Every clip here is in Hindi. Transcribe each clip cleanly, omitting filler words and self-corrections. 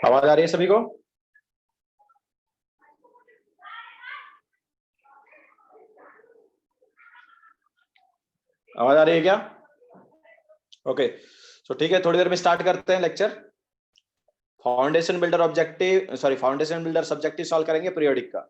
आवाज आ रही है सभी को? आवाज आ रही है क्या? ओके, सो ठीक है, थोड़ी देर में स्टार्ट करते हैं lecture. Foundation builder objective, sorry, foundation builder subjective solve करेंगे पीरियोडिक का।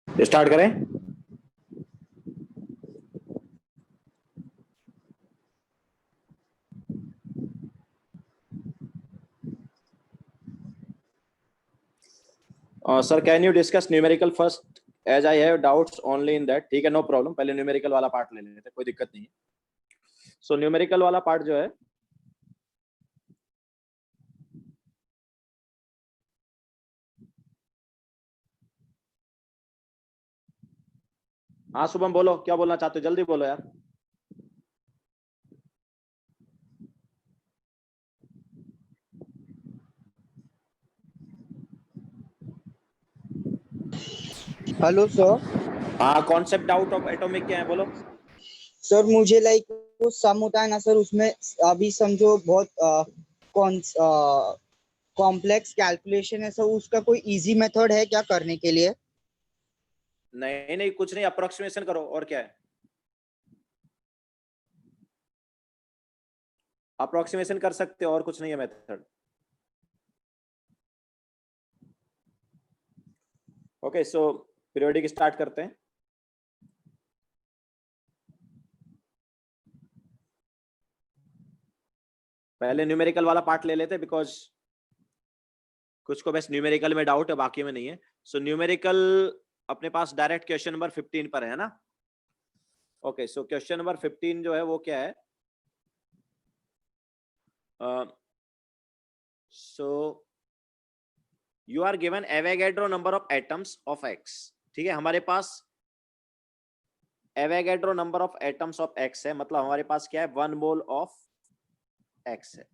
स्टार्ट करें? Sir, can you discuss numerical first as I have doubts only in that. ठीक है, नो प्रॉब्लम, पहले न्यूमेरिकल वाला पार्ट ले लेते हैं, कोई दिक्कत नहीं है। सो न्यूमेरिकल वाला पार्ट जो है, हाँ शुभम बोलो, क्या बोलना चाहते हो, जल्दी बोलो यार। Hello sir. हाँ, कॉन्सेप्ट डाउट ऑफ एटॉमिक क्या है, बोलो। सर मुझे लाइक वो सम होता है ना सर, उसमें अभी समझो बहुत कॉम्प्लेक्स कैलकुलेशन है सर, उसका कोई इजी मेथड है क्या करने के लिए? नहीं नहीं, कुछ नहीं, अप्रोक्सीमेशन करो, और क्या है। अप्रोक्सीमेशन कर सकते हो, और कुछ नहीं है मेथड। ओके, सो पीरियोडिक स्टार्ट करते हैं। पहले न्यूमेरिकल वाला पार्ट ले लेते, बिकॉज कुछ को बस न्यूमेरिकल में डाउट है, बाकी में नहीं है। सो न्यूमेरिकल अपने पास डायरेक्ट क्वेश्चन नंबर 15 पर है ना। ओके, सो क्वेश्चन नंबर 15 जो है वो क्या है? So you are given Avogadro number of atoms of X. ठीक है, हमारे पास Avogadro number of atoms of X है, मतलब हमारे पास क्या है? 1 मोल ऑफ एक्स है।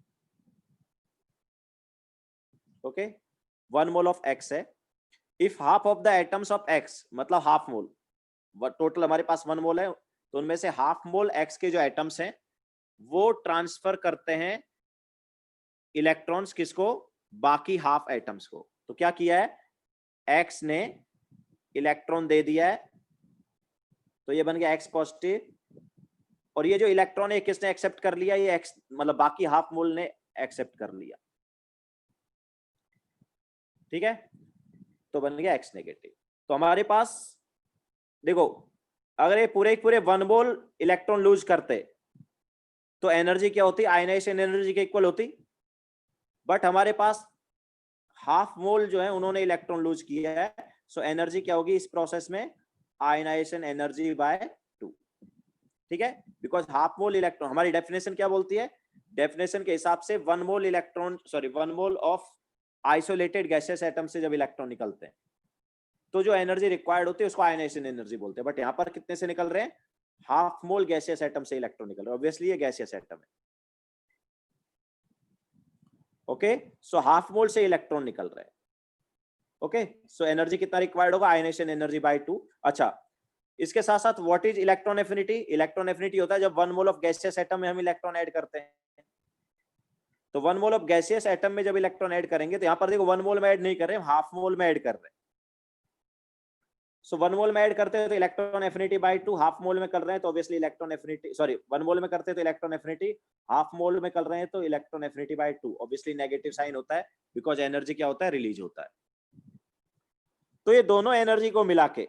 ओके, 1 मोल ऑफ एक्स है। If half of the atoms of X, मतलब हाफ मोल, टोटल हमारे पास 1 मोल है, तो उनमें से हाफ मोल एक्स के जो एटम्स हैं वो ट्रांसफर करते हैं इलेक्ट्रॉन्स किसको? बाकी हाफ एटम्स को। तो क्या किया है? एक्स ने इलेक्ट्रॉन दे दिया है, तो ये बन गया एक्स पॉजिटिव, और ये जो इलेक्ट्रॉन है किसने एक्सेप्ट कर लिया? ये एक्स, मतलब बाकी हाफ मोल ने एक्सेप्ट कर लिया। ठीक है, तो बन गया एक्स नेगेटिव। तो हमारे पास देखो, अगर ये पूरे पूरे 1 मोल इलेक्ट्रॉन लूज करते तो एनर्जी क्या होती? आयनाइजेशन एनर्जी के इक्वल होती। बट हमारे पास हाफ मोल जो है उन्होंने इलेक्ट्रॉन लूज किया है, सो एनर्जी क्या होगी इस प्रोसेस में? Ionization energy by 2। ठीक है, बिकॉज हाफ मोल इलेक्ट्रॉन, हमारी डेफिनेशन क्या बोलती है? डेफिनेशन के हिसाब से 1 mole electron, sorry 1 mole of isolated gaseous atom से जब इलेक्ट्रॉन निकलते हैं तो जो एनर्जी रिक्वायर्ड होती है उसको आयनाइजेशन एनर्जी बोलते हैं। बट यहाँ पर कितने से निकल रहे हैं? हाफ मोल गैसियस एटम से इलेक्ट्रॉन निकल रहे हैं, ऑब्वियसली ये गैसियस एटम है। ओके, सो हाफ मोल से इलेक्ट्रॉन निकल रहे हैं। ओके, सो एनर्जी कितना रिक्वायर्ड होगा? Ionization energy by 2। अच्छा, इसके साथ साथ what is electron affinity? Electron affinity होता है जब 1 मोल ऑफ गैसियस एटम में हम इलेक्ट्रॉन ऐड करते हैं। तो 1 मोल ऑफ गैसियस एटम में जब इलेक्ट्रॉन ऐड करेंगे, तो यहाँ पर देखो 1 मोल में ऐड नहीं कर रहे हैं, हाफ मोल में ऐड कर रहे हैं। सो 1 मोल में ऐड करते हैं तो electron affinity by 2, half mole में कर रहे हैं तो obviously electron affinity, sorry 1 mole में करते हैं तो इलेक्ट्रॉन एफिनिटी, हाफ मोल में कर रहे हैं तो electron affinity by 2, obviously negative sign होता है, बिकॉज एनर्जी क्या होता है? रिलीज होता है। तो ये दोनों एनर्जी को मिला के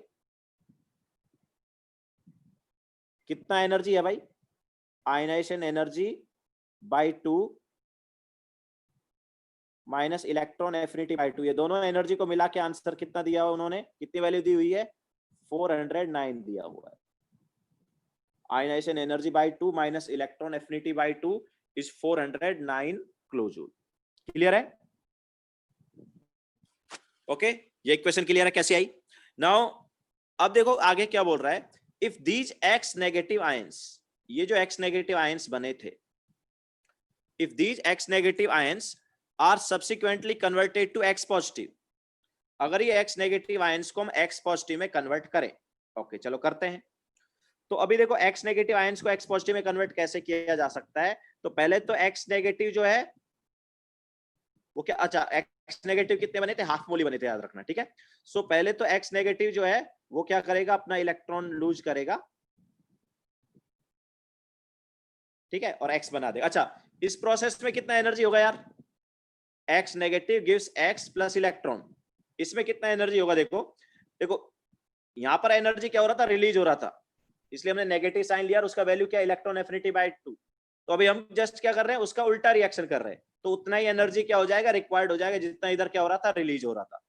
कितना एनर्जी है भाई? Ionization energy by 2 minus electron affinity by 2, ये दोनों एनर्जी को मिला के आंसर कितना दिया हुआ उन्होंने? कितनी वैल्यू दी हुई है? 409 दिया हुआ है। Ionization energy by 2 minus electron affinity by 2 is 409 kilojoule. Clear है? ओके, ये इक्वेशन क्लियर है कैसे आई? नाउ अब देखो आगे क्या बोल रहा है? If these X negative ions, ये जो एक्स नेगेटिव आयंस बने थे, if these X negative ions are subsequently converted to X positive, अगर ये एक्स नेगेटिव आयंस को हम एक्स पॉजिटिव में कन्वर्ट करें, ओके चलो करते हैं। तो अभी देखो एक्स नेगेटिव आयंस को एक्स पॉजिटिव में कन्वर्ट कैसे किया जा सकता है? तो पहले तो एक्स नेगेटिव जो है वो क्या, अच्छा एक्स नेगेटिव कितने बने थे? हाफ मोल ही बने थे, याद रखना। ठीक है, सो पहले तो एक्स नेगेटिव जो है वो क्या करेगा? अपना इलेक्ट्रॉन लूज करेगा, ठीक है, और एक्स बना देगा। अच्छा, इस प्रोसेस में कितना एनर्जी होगा यार? X negative gives x plus electron, इसमें कितना एनर्जी होगा? देखो देखो यहां पर एनर्जी क्या हो रहा था? रिलीज हो रहा था, इसलिए हमने नेगेटिव साइन लिया और उसका वैल्यू क्या? Electron affinity by 2। तो अभी हम जस्ट क्या कर रहे हैं? उसका उल्टा रिएक्शन कर रहे हैं, तो उतना ही एनर्जी क्या हो जाएगा? रिक्वायर्ड हो जाएगा जितना इधर क्या हो रहा था? रिलीज हो रहा था।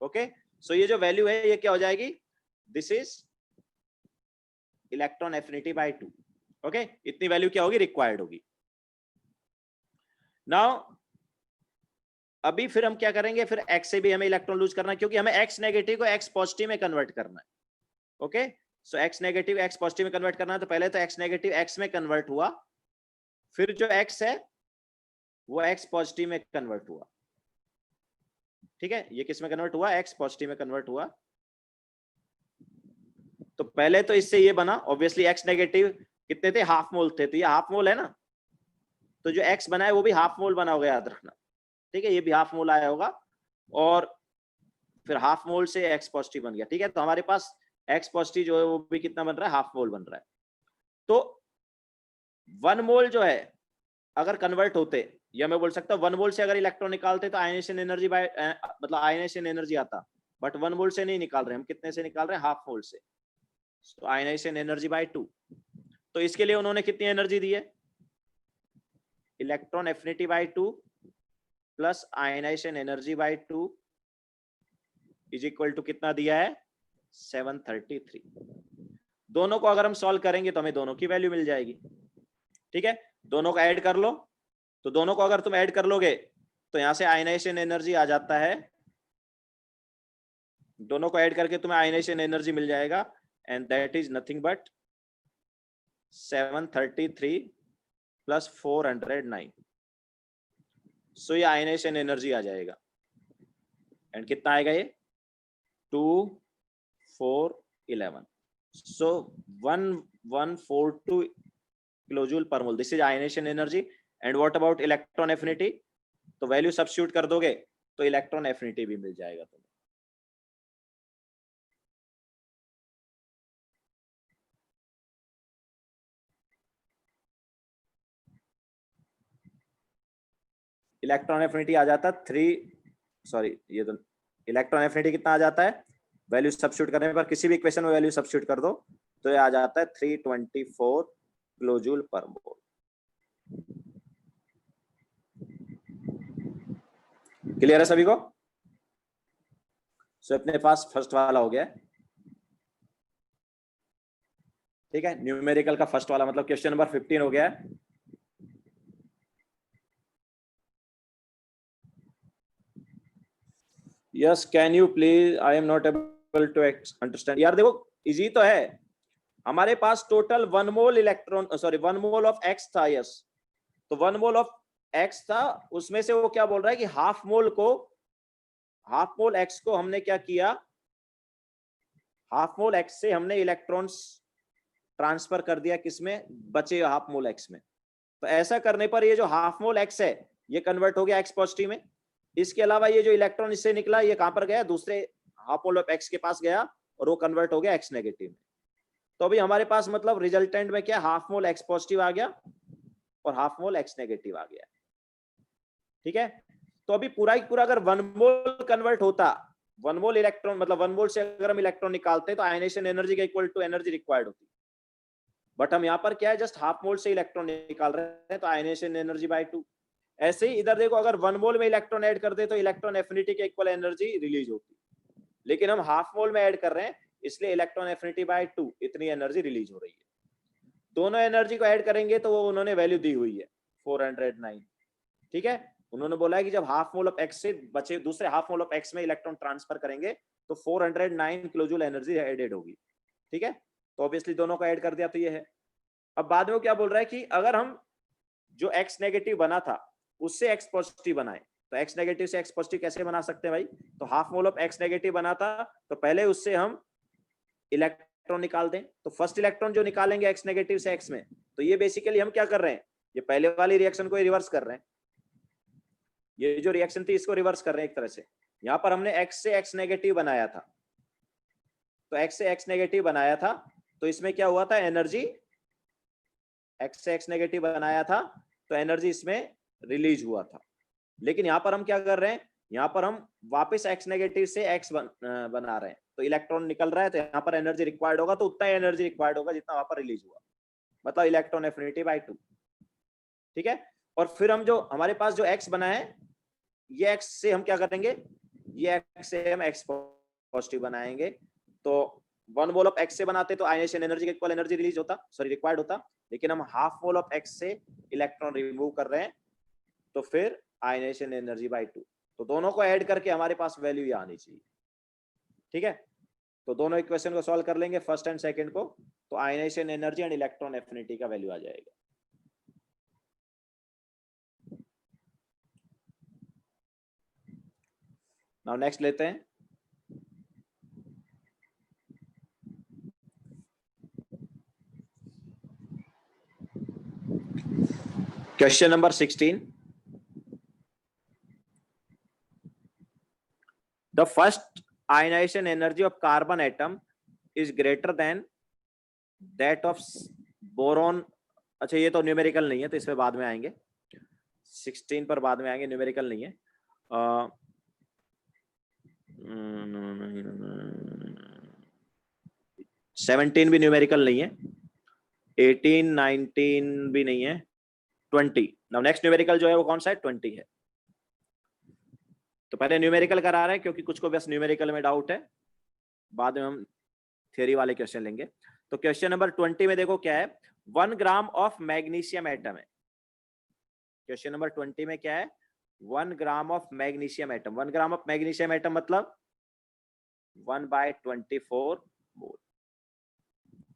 ओके, सो ये जो वैल्यू है ये क्या हो जाएगी? This is electron affinity by 2। Okay, इतनी वैल्यू क्या होगी? रिक्वायर्ड होगी। नाउ अभी फिर हम क्या करेंगे? फिर एक्स से भी हमें इलेक्ट्रॉन लूज करना है, क्योंकि हमें एक्स नेगेटिव को एक्स पॉजिटिव में कन्वर्ट करना है। ओके, सो एक्स नेगेटिव एक्स पॉजिटिव में कन्वर्ट करना है, तो पहले तो एक्स नेगेटिव एक्स में कन्वर्ट हुआ, फिर जो एक्स है वो एक्स पॉजिटिव में कन्वर्ट हुआ। ठीक है, ये किस में कन्वर्ट हुआ? एक्स पॉजिटिव में कन्वर्ट हुआ। तो पहले तो इससे ये बना, ऑब्वियसली एक्स नेगेटिव कितने थे? हाफ मोल थे, तो ये हाफ मोल है ना, तो जो एक्स बना है वो भी हाफ मोल बना होगा, याद रखना। ठीक है, ये भी हाफ मोल आया होगा, और फिर हाफ मोल से एक्स पॉजिटिव बन गया। ठीक है, तो हमारे पास एक्स पॉजिटिव जो है वो भी कितना बन रहा है? हाफ मोल बन रहा है। तो 1 मोल जो है अगर कन्वर्ट होते, या मैं बोल सकता हूँ 1 वोल्ट से अगर इलेक्ट्रॉन निकालते तो आयनेशन एनर्जी बाय मतलब आयनेशन एनर्जी आता, बट 1 वोल्ट से नहीं निकाल रहे हम, कितने से निकाल रहे हैं, हाफ वोल्ट से, तो आयनेशन एनर्जी बाय 2। तो इसके लिए उन्होंने कितनी एनर्जी दी है, electron affinity by 2 plus ionization energy by 2 is equal to कितना दिया है, 733। दोनों को अगर हम सॉल्व करेंगे तो हमें दोनों की वैल्यू मिल जाएगी। ठीक है, दोनों को ऐड कर लो, तो दोनों को अगर तुम ऐड कर लोगे तो यहां से आयनाइजेशन एनर्जी आ जाता है, दोनों को ऐड करके तुम्हें आयनाइजेशन एनर्जी मिल जाएगा, and that is nothing but 733 plus 409। सो ये आयनाइजेशन एनर्जी आ जाएगा, एंड कितना आएगा ये 2411। सो 1142 kilojoule per mole, this is ionization energy. And what about electron affinity, तो वैल्यू सब्स्टिट्यूट कर दोगे तो इलेक्ट्रॉन एफिनिटी भी मिल जाएगा तुम्हें। इलेक्ट्रॉन एफिनिटी आ जाता है 3, सॉरी ये तो इलेक्ट्रॉन एफिनिटी कितना आ जाता है, वैल्यू सब्स्टिट्यूट करने पर किसी भी इक्वेशन में वैल्यू सब्स्टिट्यूट कर दो तो ये आ जाता है 324 किलोजूल पर मोल। क्लियर है सभी को? सो अपने पास फर्स्ट वाला हो गया। ठीक है, न्यूमेरिकल का फर्स्ट वाला मतलब क्वेश्चन नंबर 15 हो गया है। Yes, can you please, I am not able to understand. यार देखो इजी तो है, हमारे पास total 1 mole electron, sorry 1 mole of X था। यस, तो 1 मोल ऑफ एक्स था, उसमें से वो क्या बोल रहा है कि हाफ मोल एक्स को हमने क्या किया, हाफ मोल एक्स से हमने इलेक्ट्रॉन्स ट्रांसफर कर दिया किसमें, बचे हाफ मोल एक्स में। तो ऐसा करने पर ये जो हाफ मोल एक्स है ये कन्वर्ट हो गया एक्स पॉजिटिव में। इसके अलावा ये जो इलेक्ट्रॉन इससे निकला ये कहां पर गया, दूसरे हाफ मोल ऑफ एक्स के पास गया और वो कन्वर्ट हो गया एक्स नेगेटिव में। तो अभी हमारे पास मतलब रिजल्टेंट में क्या, हाफ मोल एक्स पॉजिटिव आ गया और हाफ मोल एक्स नेगेटिव आ गया। ठीक है, तो अभी पूरा ही पूरा अगर 1 मोल कन्वर्ट होता, 1 मोल इलेक्ट्रॉन मतलब 1 मोल से अगर हम इलेक्ट्रॉन निकालते तो आयनाइजेशन एनर्जी का इक्वल टू एनर्जी रिक्वायर्ड होती, बट हम यहाँ पर क्या है जस्ट हाफ मोल से इलेक्ट्रॉन निकाल रहे हैं तो आयनाइजेशन एनर्जी बाय 2। ऐसे ही इधर देखो, अगर 1 मोल में इलेक्ट्रॉन ऐड कर दे तो इलेक्ट्रॉन एफिनिटी के इक्वल एनर्जी रिलीज होती, लेकिन हम हाफ मोल में ऐड कर रहे हैं इसलिए इलेक्ट्रॉन एफिनिटी बाय 2 इतनी एनर्जी रिलीज हो रही है। दोनों एनर्जी को ऐड करेंगे तो वो उन्होंने वैल्यू दी हुई है 409। ठीक है, उन्होंने बोला है कि जब हाफ मोल ऑफ एक्स से बचे दूसरे हाफ मोल ऑफ एक्स में इलेक्ट्रॉन ट्रांसफर करेंगे तो 409 किलोजूल एनर्जी एडेड होगी। ठीक है, तो ऑब्वियसली दोनों को ऐड कर दिया तो ये है। अब बाद में वो क्या बोल रहा है कि अगर हम जो एक्स नेगेटिव बना था उससे एक्स पॉजिटिव बनाए, तो एक्स नेगेटिव से एक्स पॉजिटिव कैसे बना सकते हैं भाई, तो half mole of x negative बना था तो पहले उससे हम इलेक्ट्रॉन निकाल दें, तो फर्स्ट इलेक्ट्रॉन जो निकालेंगे एक्स नेगेटिव से एक्स में, तो ये बेसिकली हम क्या कर रहे हैं, ये पहले वाली रिएक्शन को रिवर्स कर रहे हैं, ये जो रिएक्शन थी इसको रिवर्स कर रहे हैं एक तरह से। यहां पर हमने एक्स से एक्स नेगेटिव बनाया था, तो एक्स से एक्स नेगेटिव बनाया था तो इसमें क्या हुआ था, एनर्जी एक्स से एक्स नेगेटिव बनाया था तो एनर्जी इसमें रिलीज हुआ था। लेकिन यहाँ पर हम क्या कर रहे हैं, यहाँ पर हम वापस एक्स नेगेटिव से एक्स बना रहे हैं, तो इलेक्ट्रॉन निकल रहा है तो यहाँ पर एनर्जी रिक्वायर्ड होगा तो उतना एनर्जी रिक्वायर्ड होगा जितना वहां पर रिलीज हुआ, मतलब इलेक्ट्रॉन एफिनिटी बाय 2। ठीक है, और फिर हम जो हमारे पास जो एक्स बना है ये एक्स से हम क्या करेंगे, ये एक्स से हम एक्स पॉजिटिव बनाएंगे, तो 1 मोल ऑफ एक्स से बनाते तो आयनाइजेशन एनर्जी का इक्वल एनर्जी रिलीज होता, सॉरी रिक्वायर्ड होता, लेकिन हम हाफ मोल ऑफ एक्स से इलेक्ट्रॉन रिमूव कर रहे हैं तो फिर आयनाइजेशन एनर्जी बाय 2, तो दोनों को ऐड करके हमारे पास वैल्यू ये आनी चाहिए। ठीक है, तो दोनों इक्वेशन को सॉल्व कर लेंगे फर्स्ट एंड सेकंड को, तो ionization energy and electron affinity का वैल्यू आ जाएगा। नाउ नेक्स्ट लेते हैं, question number 16। The first ionization energy of carbon atom is greater than that of boron। अच्छा ये तो न्यूमेरिकल नहीं है तो इसमें बाद में आएंगे, 16 पर बाद में आएंगे, न्यूमेरिकल नहीं है। 17 भी न्यूमेरिकल नहीं है, 18, 19 भी नहीं है, 20। नाउ नेक्स्ट न्यूमेरिकल जो है वो कौन सा है? 20 है। तो पहले न्यूमेरिकल करा रहे हैं क्योंकि कुछ को बस न्यूमेरिकल में डाउट है, बाद में हम थ्योरी वाले क्वेश्चन लेंगे। तो क्वेश्चन नंबर 20 में देखो क्या है, 1 ग्राम ऑफ मैग्नीशियम एटम है। क्वेश्चन नंबर 20 में क्या है? 1 gram of magnesium atom. 1 gram of magnesium atom मतलब 1/24 मोल।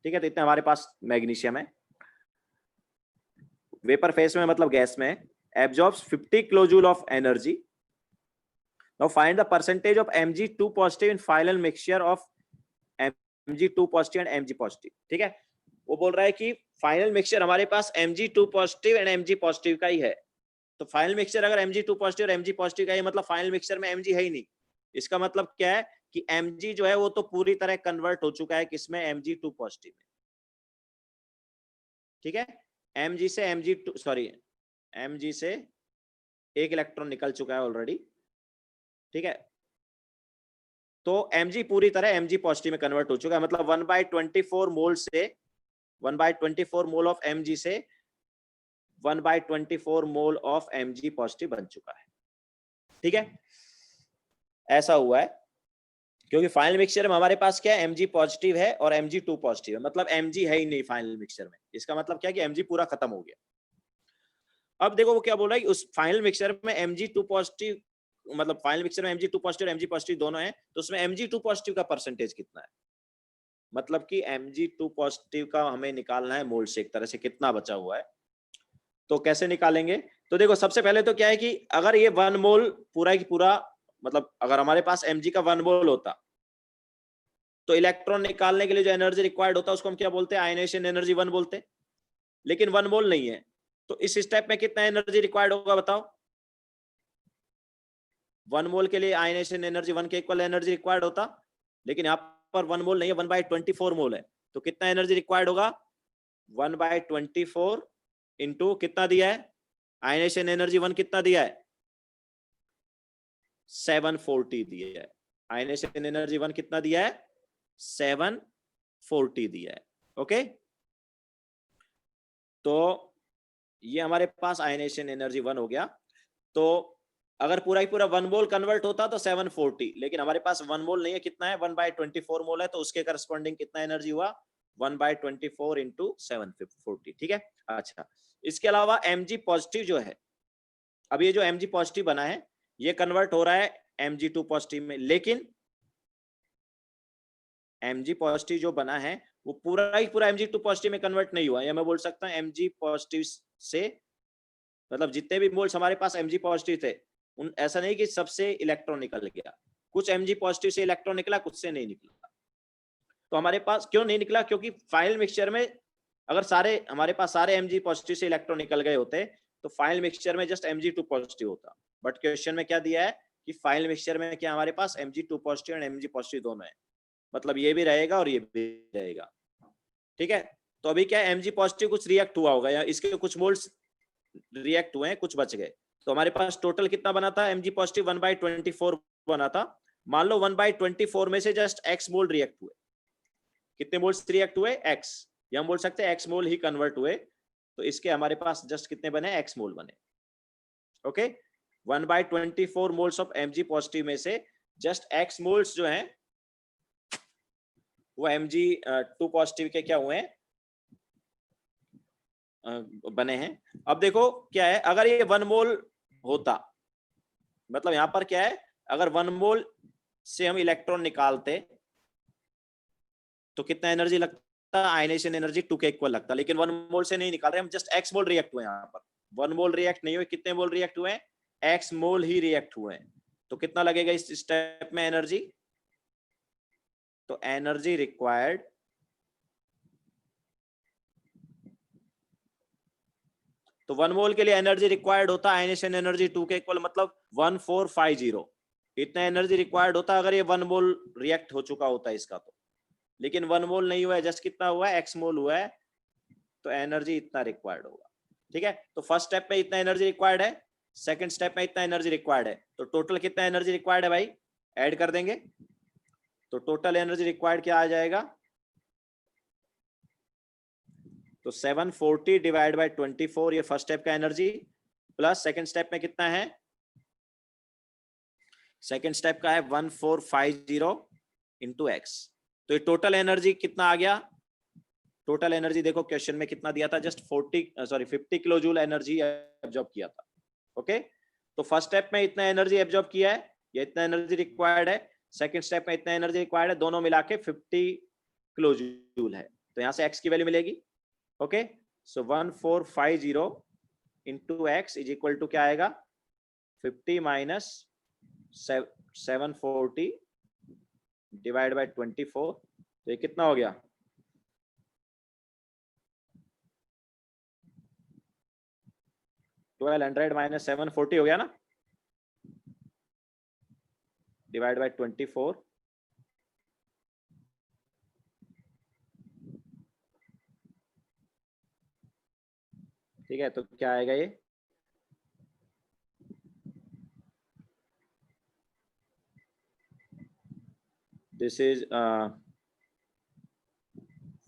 ठीक है, तो इतना हमारे पास मैग्नीशियम है। वेपर फेस में मतलब गैस में, absorbs 50 kilojoule of energy. Now find the percentage of Mg2 positive in final mixture of Mg2 positive and Mg positive. ठीक है, वो बोल रहा है कि फाइनल मिक्सचर हमारे पास Mg2 positive and Mg positive का ही है। तो फाइनल मिक्सचर अगर Mg2 पॉजिटिव और Mg पॉजिटिव का ही मतलब फाइनल मिक्सचर में Mg है ही नहीं। इसका मतलब क्या है कि Mg जो है वो तो पूरी तरह कन्वर्ट हो चुका है किसमें? Mg2 पॉजिटिव में। ठीक है, Mg से एक इलेक्ट्रॉन निकल चुका है ऑलरेडी। ठीक है, तो Mg पूरी तरह Mg पॉजिटिव में कन्वर्ट हो चुका है, मतलब 1/24 मोल से 1/24 मोल ऑफ Mg से 1/24 मोल ऑफ Mg पॉजिटिव बन चुका है। ठीक है, ऐसा हुआ है क्योंकि फाइनल मिक्सचर में हमारे पास क्या है? Mg पॉजिटिव है और Mg2 पॉजिटिव है, मतलब Mg है ही नहीं फाइनल मिक्सचर में। इसका मतलब क्या है कि Mg पूरा खत्म हो गया। अब देखो वो क्या बोल रहा है कि उस फाइनल मिक्सचर में Mg2 पॉजिटिव, मतलब फाइनल मिक्सचर में Mg2 पॉजिटिव और Mg पॉजिटिव दोनों है, तो उसमें Mg2 पॉजिटिव का परसेंटेज कितना है? मतलब कि Mg2 पॉजिटिव का हमें निकालना है मोल से, एक तरह से कितना बचा हुआ है। तो कैसे निकालेंगे? तो देखो सबसे पहले तो क्या है कि अगर ये 1 मोल पूरा की पूरा, मतलब अगर हमारे पास Mg का 1 मोल होता तो इलेक्ट्रॉन निकालने के लिए जो एनर्जी रिक्वायर्ड होता है उसको हम क्या बोलते हैं? आयनेशन एनर्जी 1 बोलते हैं। लेकिन 1 मोल नहीं है, तो इस स्टेप में कितना एनर्जी रिक्वायर्ड होगा बताओ? 1 मोल के लिए आयनेशन एनर्जी 1 के इक्वल एनर्जी रिक्वायर्ड होता, लेकिन यहाँ पर 1 मोल नहीं है, 1/24 मोल है। तो कितना एनर्जी रिक्वायर्ड होगा? 1/24 इंटू कितना दिया है? आयनेशन एनर्जी 1 कितना दिया है? 740 दिया है। आयनेशन एनर्जी 1 कितना दिया है? 740 दिया है। ओके, तो ये हमारे पास आयनेशन एनर्जी 1 हो गया। तो अगर पूरा ही पूरा 1 मोल कन्वर्ट होता तो 740, लेकिन हमारे पास 1 मोल नहीं है। कितना है? 1/24 मोल है, तो उसके करस्पॉन्डिंग कितना एनर्जी हुआ? 1/24 इंटू 740। ठीक है, अच्छा, इसके अलावा Mg पॉजिटिव जो है, अब ये जो Mg पॉजिटिव बना है ये कन्वर्ट हो रहा है Mg2 पॉजिटिव में, लेकिन Mg पॉजिटिव जो बना है वो पूरा ही पूरा Mg2 पॉजिटिव में कन्वर्ट नहीं हुआ। या मैं बोल सकता हूं Mg पॉजिटिव से, मतलब जितने भी मोल्स हमारे पास Mg पॉजिटिव थे, उन ऐसा नहीं कि सबसे इलेक्ट्रॉन निकल गया। कुछ Mg पॉजिटिव से इलेक्ट्रॉन निकला, कुछ से नहीं निकला। तो हमारे पास क्यों नहीं निकला? क्योंकि फाइनल मिक्सचर में अगर हमारे पास सारे Mg पॉजिटिव से इलेक्ट्रॉन निकल गए होते तो फाइनल मिक्सचर में जस्ट Mg2 पॉजिटिव होता। बट क्वेश्चन में क्या दिया है कि फाइनल मिक्सचर में क्या हमारे पास Mg2 पॉजिटिव और Mg पॉजिटिव दोनों है, मतलब ये भी रहेगा और ये भी रहेगा। ठीक है, तो अभी क्या है, Mg पॉजिटिव कुछ रिएक्ट हुआ होगा या इसके कुछ मोल्स रिएक्ट हुए हैं, कुछ बच गए। तो हमारे पास टोटल कितना बना था? Mg पॉजिटिव 1/24 बना था। मान लो 1/24 में से जस्ट x मोल रिएक्ट हुए। कितने मोल्स रिएक्ट हुए? x, या हम बोल सकते हैं x मोल ही कन्वर्ट हुए। तो इसके हमारे पास जस्ट कितने बने? x मोल बने। Okay, 1/24 moles of Mg positive में से जस्ट x मोल्स जो हैं वो Mg2 पॉजिटिव के क्या हुए हैं? बने हैं। अब देखो क्या है, अगर ये 1 मोल होता, मतलब यहां पर क्या है, अगर 1 मोल से हम इलेक्ट्रॉन निकालते तो कितना एनर्जी लगता? आयनेशन एनर्जी 2 के इक्वल लगता। लेकिन 1 मोल से नहीं निकाल रहे हम, जस्ट x मोल रिएक्ट हुए। यहाँ पर 1 मोल रिएक्ट नहीं हुए, कितने मोल रिएक्ट हुए? x मोल ही रिएक्ट हुए। तो कितना लगेगा इस स्टेप में एनर्जी? तो एनर्जी रिक्वायर्ड, तो 1 मोल के लिए एनर्जी रिक्वायर्ड होता आयनेशन एनर्जी 2 के इक्वल, मतलब 1450। इतना एनर्जी रिक्वायर्ड होता अगर ये 1 मोल रिएक्ट हो चुका होता इसका। तो लेकिन 1 मोल नहीं हुआ है, जस्ट कितना हुआ है? x मोल हुआ है, तो एनर्जी इतना रिक्वायर्ड होगा। ठीक है, तो फर्स्ट स्टेप पे इतना एनर्जी रिक्वायर्ड है। सेकंड स्टेप में इतना एनर्जी रिक्वायर्ड है, तो टोटल कितना एनर्जी रिक्वायर्ड है भाई, ऐड कर देंगे। तो टोटल एनर्जी रिक्वायर्ड क्या आ जाएगा, तो 740 डिवाइड बाय 24, ये फर्स्ट स्टेप का एनर्जी, प्लस सेकंड स्टेप में कितना है, सेकंड स्टेप का है 1450 इंटू एक्स। तो ये टोटल एनर्जी कितना आ गया, टोटल एनर्जी देखो क्वेश्चन में कितना दिया था, just 50 kilo joule energy absorb किया था। ओके, तो फर्स्ट स्टेप में इतना एनर्जी एब्जॉर्ब किया है, ये इतना एनर्जी रिक्वायर्ड है, सेकंड स्टेप में इतना एनर्जी रिक्वायर्ड है, दोनों मिला के 50 किलो जूल है। तो यहाँ से एक्स की वैल्यू मिलेगी। Okay, so 1450 into X is equal to क्या आएगा, 50 माइनस 740 डिवाइड बाय 24, तो ये कितना हो गया, 1200 माइनस 740 हो गया ना, डिवाइड बाय 24, ठीक है। तो क्या आएगा ये, दिस इज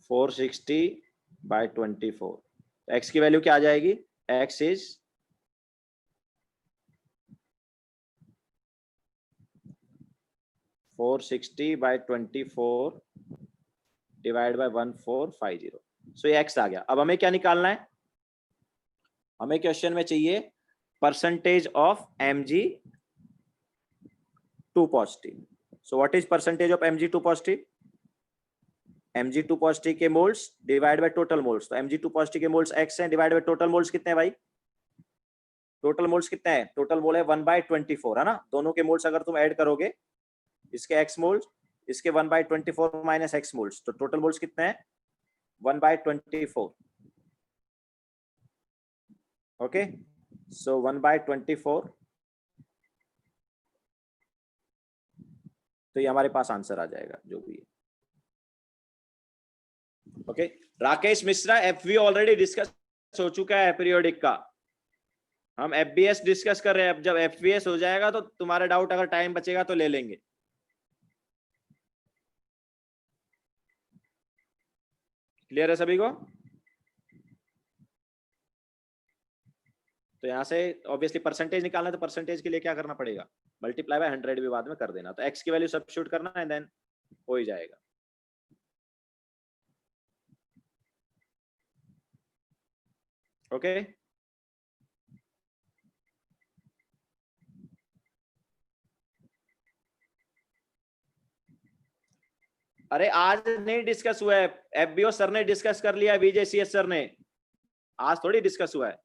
460 बाय 24। एक्स की वैल्यू क्या आ जाएगी, X is 460 by 24 divide by 1450। So ये एक्स आ गया। अब हमें क्या निकालना है, हमें क्वेश्चन में चाहिए percentage of mg2 positive. So what is percentage of mg2 positive, mg2 positive के moles divide by total moles. तो mg2 पॉजिटिव के मोल्स x हैं, डिवाइड बाय टोटल मोल्स कितने हैं भाई, टोटल मोल्स कितने हैं, टोटल मोल है 1/24 है ना। दोनों के मोल्स अगर तुम ऐड करोगे, इसके x मोल्स, इसके 1/24 माइनस x मोल्स, तो टोटल मोल्स कितने हैं 1/24। ओके, सो 1/24, तो ये हमारे पास आंसर आ जाएगा जो भी है। Okay, Rakesh Mishra, FV already discuss हो चुका है पीरियोडिक का, हम एफबीएस डिस्कस कर रहे हैं। अब जब एफबीएस हो जाएगा तो तुम्हारा डाउट अगर टाइम बचेगा तो ले लेंगे। क्लियर है सभी को। तो यहाँ से ऑब्वियसली परसेंटेज निकालना है, तो परसेंटेज के लिए क्या करना पड़ेगा, मल्टीप्लाई बाय 100 भी बाद में कर देना। तो एक्स की वैल्यू सब्स्टिट्यूट करना है, देन हो ही जाएगा। ओके, अरे आज नहीं डिस्कस हुआ है, एफबीओ सर ने डिस्कस कर लिया, वीजेसीएस सर ने, आज थोड़ी डिस्कस हुआ है।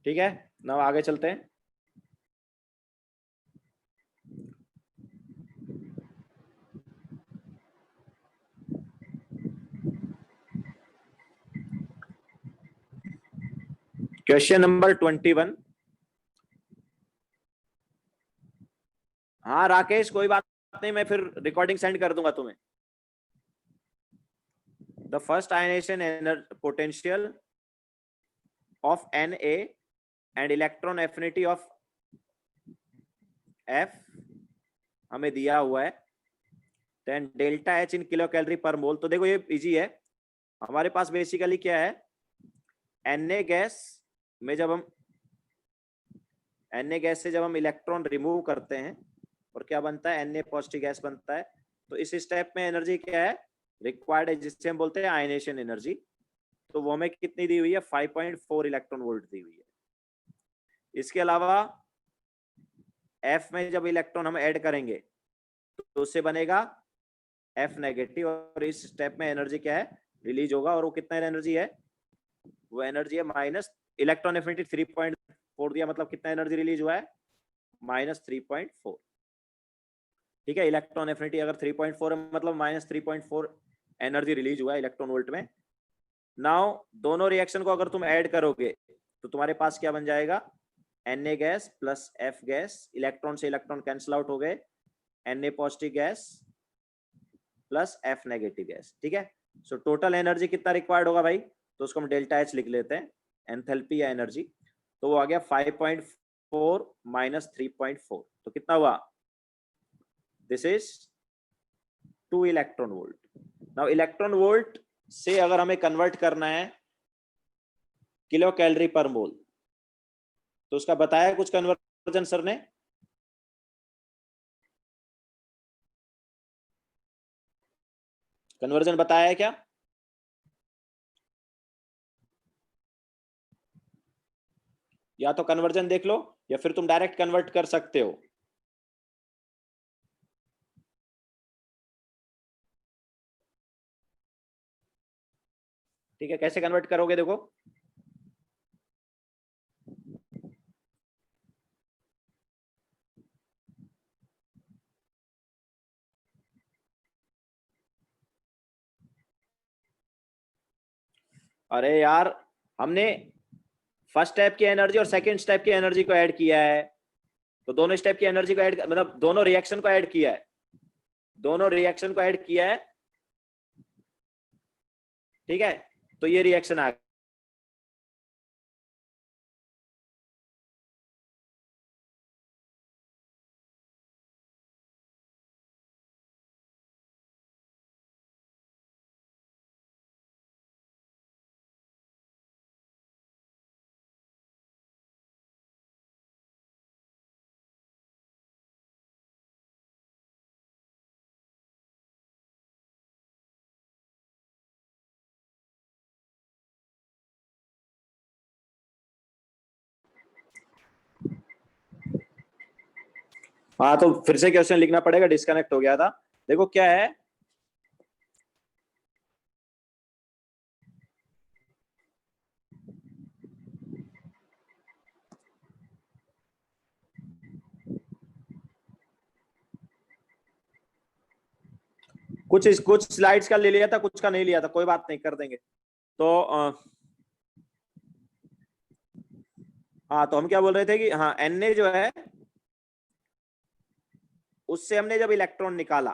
ठीक है, now आगे चलते हैं। Question number 21। हाँ राकेश, कोई बात नहीं, मैं फिर रिकॉर्डिंग सेंड कर दूंगा तुम्हें। The first ionization potential of Na and electron affinity of F हमें दिया हुआ है, then delta H in kilo calorie पर मोल। तो देखो ये इजी है, हमारे पास बेसिकली क्या है, Na गैस में जब हम Na गैस से जब हम इलेक्ट्रॉन रिमूव करते हैं और क्या बनता है, Na पॉजिटिव गैस बनता है। तो इस स्टेप में एनर्जी क्या है रिक्वायर्ड है, जिससे हम बोलते हैं आयनेशन एनर्जी। तो वो हमें कितनी दी हुई है, 5.4 इलेक्ट्रॉन वोल्ट दी हुई है। इसके अलावा F में जब इलेक्ट्रॉन हम ऐड करेंगे तो उससे बनेगा F नेगेटिव, और इस स्टेप में एनर्जी क्या है रिलीज होगा, और वो कितना एनर्जी है, वो एनर्जी है माइनस, इलेक्ट्रॉन एफिनिटी 3.4 दिया, मतलब कितना एनर्जी रिलीज हुआ है, -3.4। ठीक है, इलेक्ट्रॉन एफिनिटी अगर 3.4 है मतलब -3.4 एनर्जी रिलीज हुआ है इलेक्ट्रॉन वोल्ट में। नाउ दोनों रिएक्शन को अगर तुम ऐड करोगे तो तुम्हारे पास क्या बन जाएगा, Na gas plus F gas, electron से इलेक्ट्रॉन कैंसिल आउट हो गए, Na positive gas plus F negative gas, ठीक है। सो टोटल एनर्जी कितना रिक्वायर्ड होगा भाई, तो उसको हम डेल्टा H लिख लेते हैं, एंथैल्पी या एनर्जी। तो वो आ गया 5.4 माइनस 3.4, तो कितना हुआ, this is 2 electron volt. Now electron volt से अगर हमें कन्वर्ट करना है किलो कैलोरी पर मोल, तो उसका बताया कुछ कन्वर्जन सर ने, कन्वर्जन बताया है क्या? या तो कन्वर्जन देख लो या फिर तुम डायरेक्ट कन्वर्ट कर सकते हो। ठीक है, कैसे कन्वर्ट करोगे देखो, अरे यार हमने फर्स्ट स्टेप की एनर्जी और सेकंड स्टेप की एनर्जी को ऐड किया है, तो दोनों स्टेप की एनर्जी को ऐड, मतलब दोनों रिएक्शन को ऐड किया है, दोनों रिएक्शन को ऐड किया है, ठीक है। तो ये रिएक्शन आ गया। हाँ तो फिर से क्वेश्चन लिखना पड़ेगा, डिस्कनेक्ट हो गया था। देखो क्या है, कुछ स्लाइड्स का ले लिया था, कुछ का नहीं लिया था, कोई बात नहीं, कर देंगे। तो हाँ तो हम क्या बोल रहे थे कि हाँ Na जो है उससे हमने जब इलेक्ट्रॉन निकाला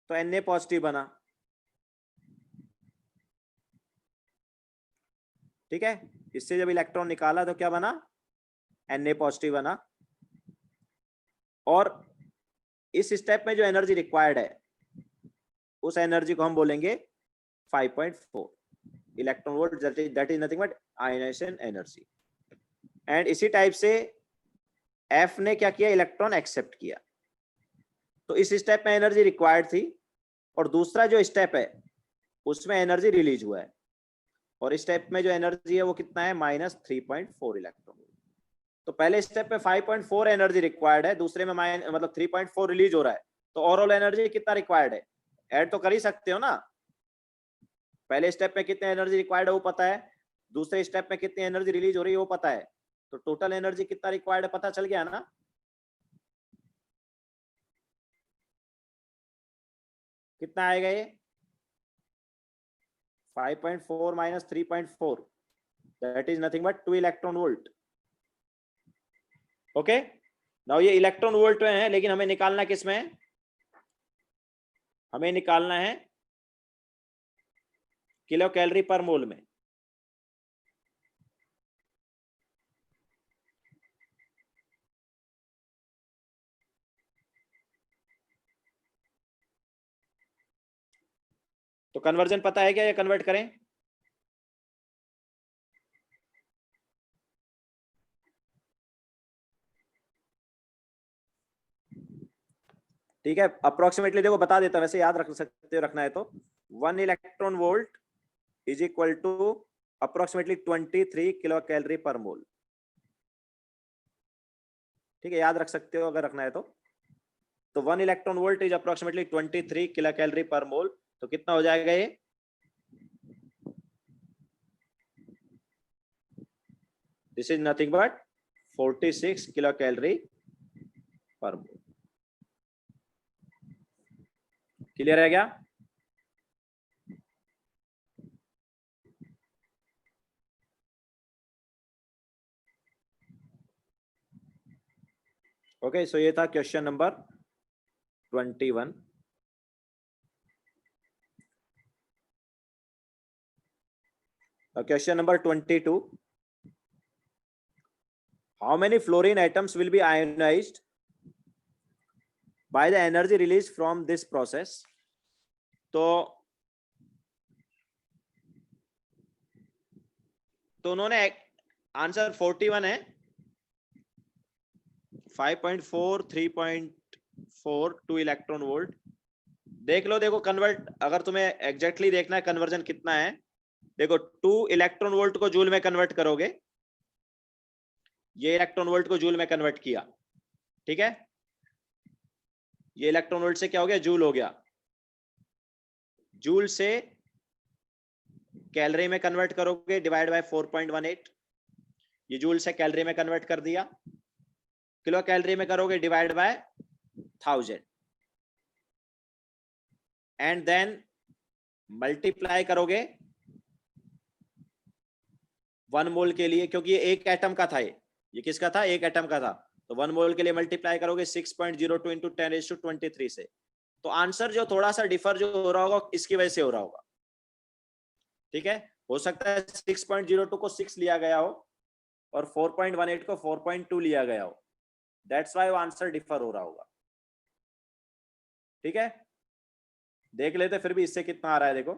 तो Na पॉजिटिव बना, ठीक है। इससे जब इलेक्ट्रॉन निकाला तो क्या बना, Na पॉजिटिव बना। और इस स्टेप में जो एनर्जी रिक्वायर्ड है उस एनर्जी को हम बोलेंगे 5.4 electron volt, that is nothing but ionization energy. And इसी टाइप से F ने क्या किया, इलेक्ट्रॉन एक्सेप्ट किया। तो इस स्टेप में एनर्जी रिक्वायर्ड थी, और दूसरा जो स्टेप है उसमें एनर्जी रिलीज हुआ है, और इस स्टेप में जो एनर्जी है वो कितना है, -3.4 इलेक्ट्रॉन। तो पहले स्टेप में 5.4 एनर्जी रिक्वायर्ड है, दूसरे में मतलब 3.4 रिलीज हो रहा है, तो ओवरऑल एनर्जी कितना रिक्वायर्ड है, ऐड तो कर ही सकते हो ना। पहले स्टेप में कितनी एनर्जी रिक्वायर्ड है वो पता है, दूसरे स्टेप में कितनी एनर्जी रिलीज हो रही है वो पता है, तो टोटल एनर्जी कितना रिक्वायर्ड है पता चल गया ना। कितना आएगा ये, 5.4 minus 3.4, that is nothing but 2 electron volt. Okay, now ये इलेक्ट्रॉन वोल्ट में है, लेकिन हमें निकालना किस में है, हमें निकालना है किलो कैलोरी पर मोल में। तो कन्वर्जन पता है क्या, या कन्वर्ट करें? ठीक है, अप्रोक्सीमेटली देखो बता देता, वैसे याद रख सकते हो, रखना है तो 1 electron volt is equal to approximately 23 kilo calorie पर मोल। ठीक है, याद रख सकते हो अगर रखना है तो 1 electron volt is approximately 23 kilo calorie पर मोल। तो कितना हो जाएगा ये, this is nothing but 46 kilo calorie पर मोल। क्लियर है क्या? ओके, सो ये था question number 21. Question number 22. How many fluorine atoms will be ionized by the energy released from this process? तो उन्होंने आंसर 41 है, 5.4, 3.4 2 इलेक्ट्रॉन वोल्ट. देख लो, देखो कन्वर्ट, अगर तुम्हें एग्जैक्टली देखना है कन्वर्जन कितना है, देखो 2 इलेक्ट्रॉन वोल्ट को जूल में कन्वर्ट करोगे, ये इलेक्ट्रॉन वोल्ट को जूल में कन्वर्ट किया, ठीक है, ये इलेक्ट्रॉन वोल्ट से क्या हो गया, जूल हो गया, जूल से कैलोरी में कन्वर्ट करोगे डिवाइड बाय 4.18, ये जूल से कैलोरी में कन्वर्ट कर दिया, किलो कैलोरी में करोगे divide by 1000 and then multiply करोगे 1 मोल के लिए, क्योंकि ये एक एटम का था, ये किसका था, एक एटम का था, तो 1 मोल के लिए मल्टीप्लाई करोगे 6.02 इंटू 10⁻23 से. तो आंसर जो थोड़ा सा डिफर जो हो रहा होगा इसकी वजह से हो रहा होगा, ठीक है, हो सकता है 6.02 को 6 लिया गया हो और 4.18 को 4.2 लिया गया हो, दैट्स व्हाई वो आंसर डिफर हो रहा होगा, ठीक है. देख लेते फिर भी इससे कितना आ रहा है, देखो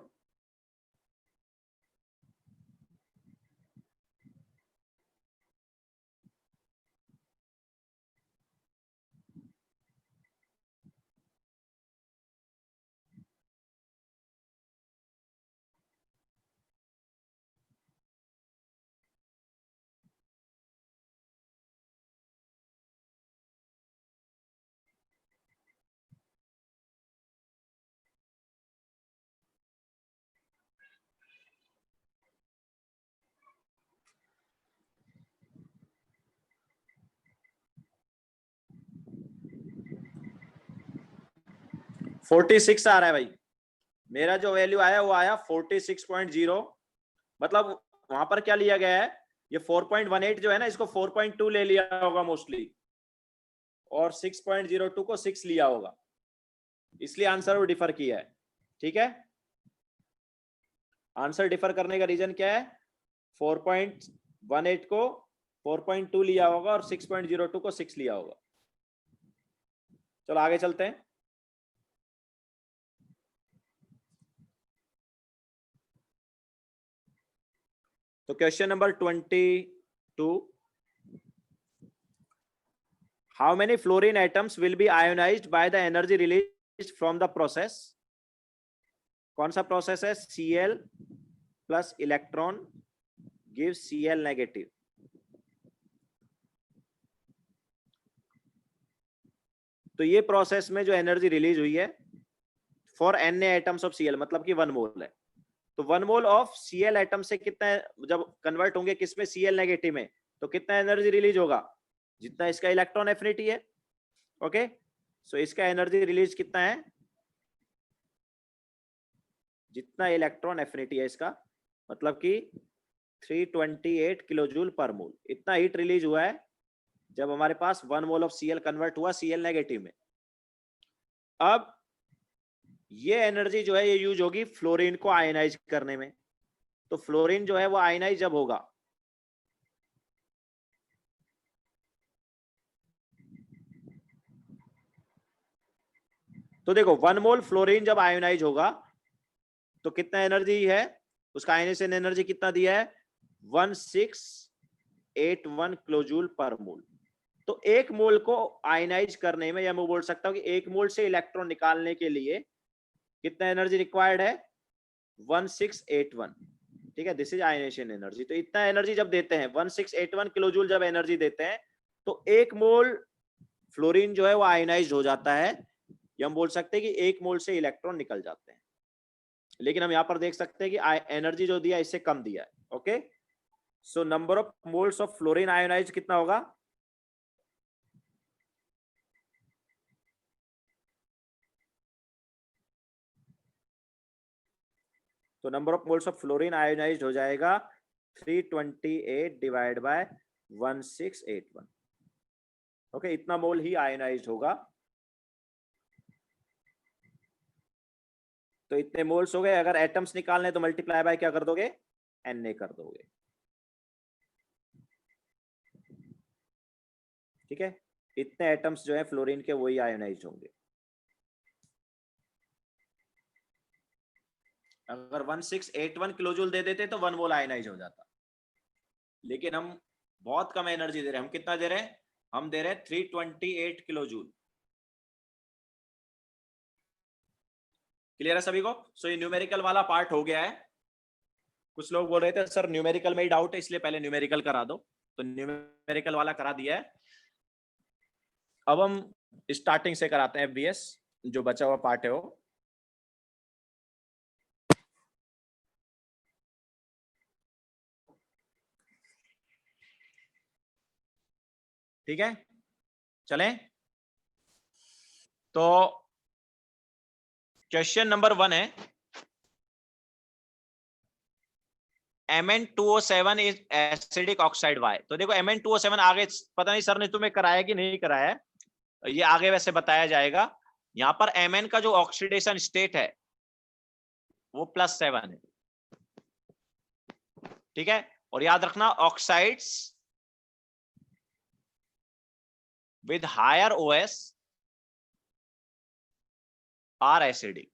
46 आ रहा है भाई, मेरा जो वैल्यू आया वो आया 46.0, मतलब वहां पर क्या लिया गया है, ये 4.18 जो है ना, इसको 4.2 ले लिया होगा मोस्टली, और 6.02 को 6 लिया होगा, इसलिए आंसर वो डिफर किया है, ठीक है. आंसर डिफर करने का रीजन क्या है, 4.18 को 4.2 लिया होगा और 6.02 को 6 लिया होगा. चलो आगे चलते हैं. तो question number 22. How many fluorine atoms will be ionized by the energy released from the process? कौन सा प्रोसेस है, Cl plus electron gives Cl negative. तो ये प्रोसेस में जो एनर्जी रिलीज हुई है for Na atoms of Cl, मतलब कि 1 मोल है, तो 1 मोल ऑफ Cl एटम से कितना जब कन्वर्ट होंगे किसमें, Cl नेगेटिव में, तो कितना एनर्जी रिलीज होगा, जितना इसका इलेक्ट्रॉन एफिनिटी है. ओके, सो इसका एनर्जी रिलीज कितना है, जितना इलेक्ट्रॉन एफिनिटी है इसका, मतलब कि 328 किलो जूल पर मोल, इतना हीट रिलीज हुआ है जब हमारे पास 1 मोल ऑफ Cl कन्वर्ट हुआ Cl नेगेटिव में. अब ये एनर्जी जो है ये यूज होगी फ्लोरीन को आयनाइज करने में, तो फ्लोरीन जो है वो आयनाइज जब होगा, तो देखो 1 मोल फ्लोरीन जब आयोनाइज होगा तो कितना एनर्जी है, उसका आयनाइजेशन एनर्जी कितना दिया है, 1681 किलोजूल पर मोल. तो 1 मोल को आयनाइज करने में, या मैं बोल सकता हूं कि 1 मोल से इलेक्ट्रॉन निकालने के लिए कितना एनर्जी रिक्वायर्ड है, 1681, ठीक है, दिस इज आयनाइजेशन एनर्जी. तो इतना एनर्जी जब देते हैं 1681 किलोजूल जब एनर्जी देते हैं, तो 1 मोल फ्लोरीन जो है वो आयनाइज हो जाता है, या हम बोल सकते हैं कि 1 मोल से इलेक्ट्रॉन निकल जाते हैं. लेकिन हम यहां पर देख सकते हैं कि एनर्जी जो दिया इससे कम दिया है. Okay, so number of moles of fluorine ionize कितना होगा, तो number of moles of fluorine ionized हो जाएगा 328 डिवाइड बाय 1681. ओके, इतना मोल ही आयनाइज्ड होगा। तो इतने मोल्स हो गए। अगर एटम्स निकालने तो मल्टीप्लाई बाय क्या कर दोगे, Na कर दोगे। ठीक है, इतने एटम्स जो है फ्लोरीन के वही आयोनाइज्ड होंगे। अगर 1681 किलोजूल दे देते तो 1 मोल आयनाइज हो जाता, लेकिन हम बहुत कम एनर्जी दे रहे हैं। हम कितना दे रहे हैं, हम दे रहे हैं 328 किलोजूल। क्लियर है सभी को? सो ये न्यूमेरिकल वाला पार्ट हो गया है। कुछ लोग बोल रहे थे सर न्यूमेरिकल में ही डाउट है, इसलिए पहले न्यूमेरिकल करा दो, तो न्यूमेरिकल वाला करा दिया है। अब हम स्टार्टिंग से कराते हैं एफबीएस, जो बचा हुआ पार्ट है वो। ठीक है, चलें। तो क्वेश्चन नंबर 1 है, Mn2O7 is acidic oxide Y. तो देखो Mn2O7 आगे पता नहीं सर ने तुम्हें कराया कि नहीं कराया है, ये आगे वैसे बताया जाएगा। यहां पर Mn का जो ऑक्सीडेशन स्टेट है वो +7 है। ठीक है, और याद रखना oxides with higher OS are acidic.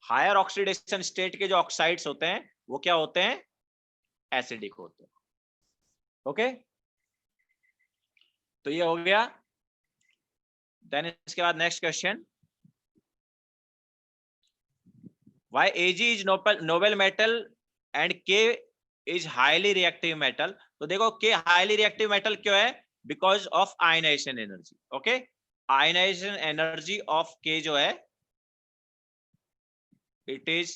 Higher oxidation state के जो ऑक्साइड्स होते हैं वो क्या होते हैं, एसिडिक होते हैं। ओके, तो ये हो गया। देन इसके बाद next question, why Ag is noble metal and K is highly reactive metal. तो देखो K हाईली रिएक्टिव मेटल क्यों है, because of ionization energy. Okay, ionization energy of K जो है it is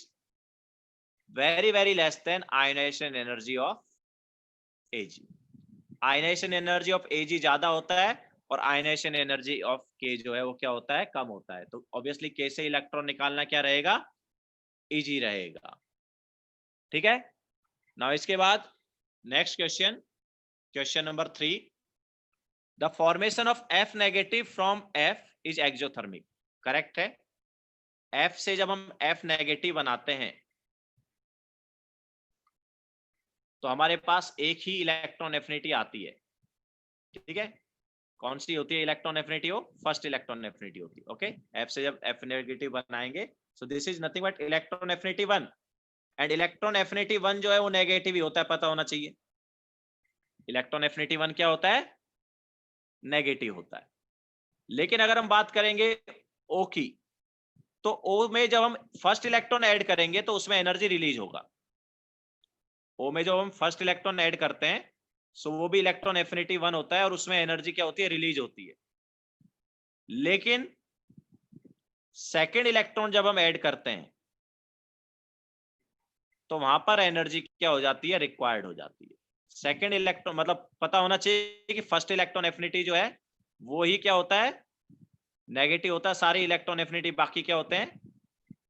very very less than ionization energy of Ag। ionization energy of Ag ज्यादा होता है और ionization energy of K जो है वो क्या होता है, कम होता है। तो ऑब्वियसली K से इलेक्ट्रॉन निकालना क्या रहेगा, इजी रहेगा। ठीक है, नाउ इसके बाद next question, question number 3, the formation of F negative from F is exothermic. Correct है, F से जब हम F नेगेटिव बनाते हैं तो हमारे पास एक ही इलेक्ट्रॉन एफिनिटी आती है। ठीक है, कौन सी होती है इलेक्ट्रॉन एफिनिटी, हो फर्स्ट इलेक्ट्रॉन एफिनिटी होती है। ओके, F से जब F नेगेटिव बनाएंगे, सो this is nothing but electron affinity 1, and electron affinity 1 जो है वो नेगेटिव ही होता है, पता होना चाहिए। इलेक्ट्रॉन एफिनिटी 1 क्या होता है, नेगेटिव होता है। लेकिन अगर हम बात करेंगे O की, तो O में जब हम फर्स्ट इलेक्ट्रॉन ऐड करेंगे तो उसमें एनर्जी रिलीज होगा। O में जो हम फर्स्ट इलेक्ट्रॉन ऐड करते हैं सो वो भी इलेक्ट्रॉन एफिनिटी 1 होता है और उसमें एनर्जी क्या होती है, रिलीज होती है। लेकिन सेकेंड इलेक्ट्रॉन जब हम ऐड करते हैं तो वहां पर एनर्जी क्या हो जाती है, रिक्वायर्ड हो जाती है। सेकेंड इलेक्ट्रॉन मतलब पता होना चाहिए कि फर्स्ट इलेक्ट्रॉन एफिनिटी जो है वो ही क्या होता है, नेगेटिव होता है। सारी इलेक्ट्रॉन एफिनिटी बाकी क्या होते हैं,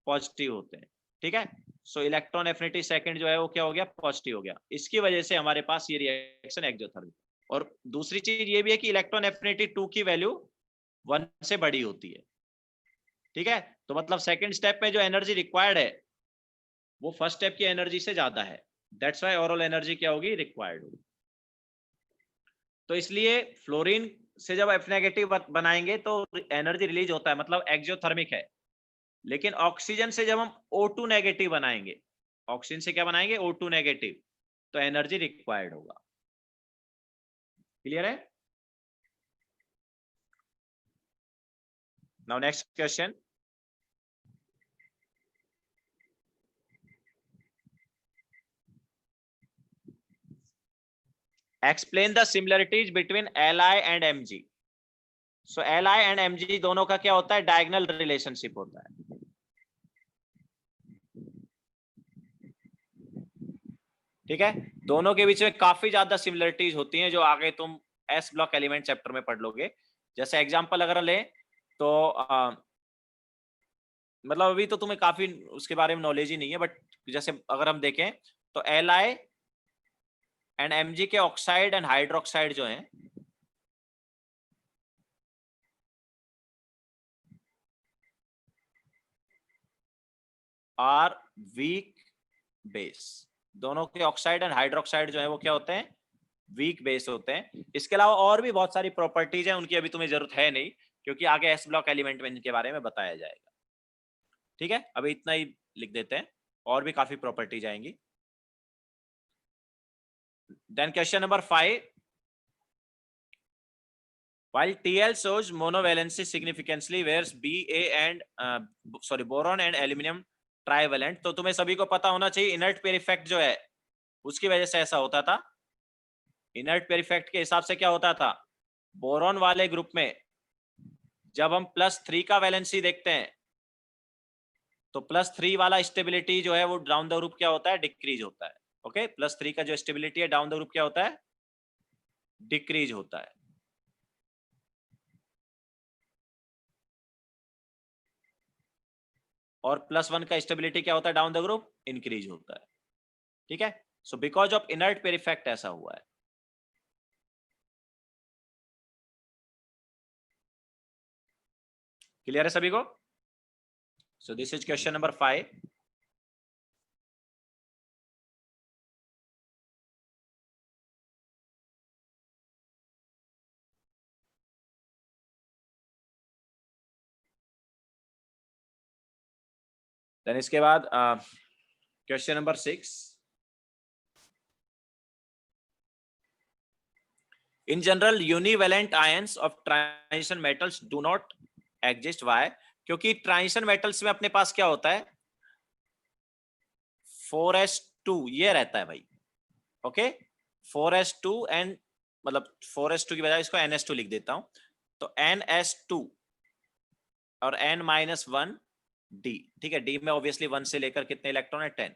पॉजिटिव होते हैं। ठीक है, सो इलेक्ट्रॉन एफिनिटी सेकंड जो है वो क्या हो गया, पॉजिटिव हो गया। इसकी वजह से हमारे पास ये रिएक्शन एक्सोथर्मिक। और दूसरी चीज ये भी है कि इलेक्ट्रॉन एफिनिटी 2 की वैल्यू 1 से बड़ी होती है। ठीक है, तो मतलब सेकंड स्टेप में जो एनर्जी रिक्वायर्ड है वो फर्स्ट स्टेप की एनर्जी से ज्यादा है। दैट्स व्हाई ओवरऑल एनर्जी क्या होगी, रिक्वायर्ड होगी। तो इसलिए फ्लोरीन से जब F नेगेटिव बनाएंगे तो एनर्जी रिलीज होता है, मतलब एक्सोथर्मिक है। लेकिन ऑक्सीजन से जब हम O2 नेगेटिव बनाएंगे, ऑक्सीजन से क्या बनाएंगे, O2 नेगेटिव, तो एनर्जी रिक्वायर्ड होगा। क्लियर है? Now next question, explain the similarities between Li and Mg। So Li and Mg दोनों का क्या होता है, डायगोनल रिलेशनशिप होता है। ठीक है, दोनों के बीच में काफी ज्यादा सिमिलरिटीज होती हैं जो आगे तुम एस ब्लॉक एलिमेंट चैप्टर में पढ़ लोगे। जैसे एग्जांपल अगर ले तो मतलब अभी तो तुम्हें काफी उसके बारे में नॉलेज ही नहीं है, बट जैसे अगर हम देखें तो Li एंड Mg के ऑक्साइड एंड हाइड्रोक्साइड जो हैं आर वीक बेस। दोनों के ऑक्साइड एंड हाइड्रोक्साइड जो है वो क्या होते हैं, वीक बेस होते हैं। इसके अलावा और भी बहुत सारी प्रॉपर्टीज हैं, उनकी अभी तुम्हें जरूरत है नहीं, क्योंकि आगे एस ब्लॉक एलिमेंट में इनके बारे में बताया जाएगा। ठीक है, अभी इतना ही लिख देते हैं, और भी काफी प्रॉपर्टीज आएंगी। Then question number 5, while TL shows monovalency significantly whereas Ba and boron and aluminum trivalent, तो तुम्हें सभी को पता होना चाहिए इनर्ट पेयर इफेक्ट जो है उसकी वजह से ऐसा होता था। इनर्ट पेयर इफेक्ट के हिसाब से क्या होता था, बोरॉन वाले ग्रुप में जब हम +3 का वैलेंसी देखते हैं तो +3 वाला स्टेबिलिटी जो है वो डाउन द ग्रुप क्या होता है, डिक्रीज होता है। ओके, +3 का जो स्टेबिलिटी है डाउन द ग्रुप क्या होता है, डिक्रीज होता है। और +1 का स्टेबिलिटी क्या होता है डाउन द ग्रुप, इंक्रीज होता है। ठीक है, so because of inert pair effect ऐसा हुआ है। क्लियर है सभी को? So this is question number 5। Then इसके बाद question number 6, in general univalent ions of transition metals do not exist। why? क्योंकि ट्रांजिशन मेटल्स में अपने पास क्या होता है, 4s2 ये रहता है भाई। ओके, 4s2 एंड मतलब 4s2 की बजाय इसको ns2 लिख देता हूं, तो ns2 और n-1 d। ठीक है, d में ऑब्वियसली 1 से लेकर कितने इलेक्ट्रॉन है, 10।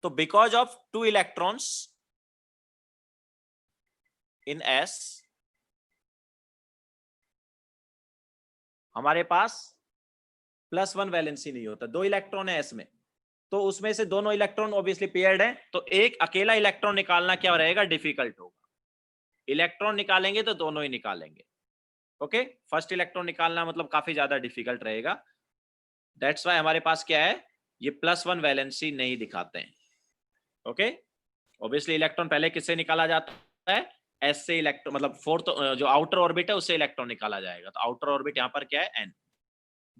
तो because of 2 electrons in s हमारे पास +1 वैलेंसी नहीं होता। 2 इलेक्ट्रॉन है s में, तो उसमें से दोनों इलेक्ट्रॉन ऑब्वियसली पेयर्ड है, तो एक अकेला इलेक्ट्रॉन निकालना क्या रहेगा, डिफिकल्ट होगा। इलेक्ट्रॉन निकालेंगे तो दोनों ही निकालेंगे। ओके, फर्स्ट इलेक्ट्रॉन निकालना मतलब काफी ज्यादा डिफिकल्ट रहेगा। दैट्स वाई हमारे पास क्या है, ये +1 वैलेंसी नहीं दिखाते हैं। ओके, ऑब्वियसली इलेक्ट्रॉन पहले किससे निकाला जाता है, एस से इलेक्ट्रॉन, मतलब फोर्थ जो आउटर ऑर्बिट है उससे इलेक्ट्रॉन निकाला जाएगा। तो आउटर ऑर्बिट यहाँ पर क्या है, एन।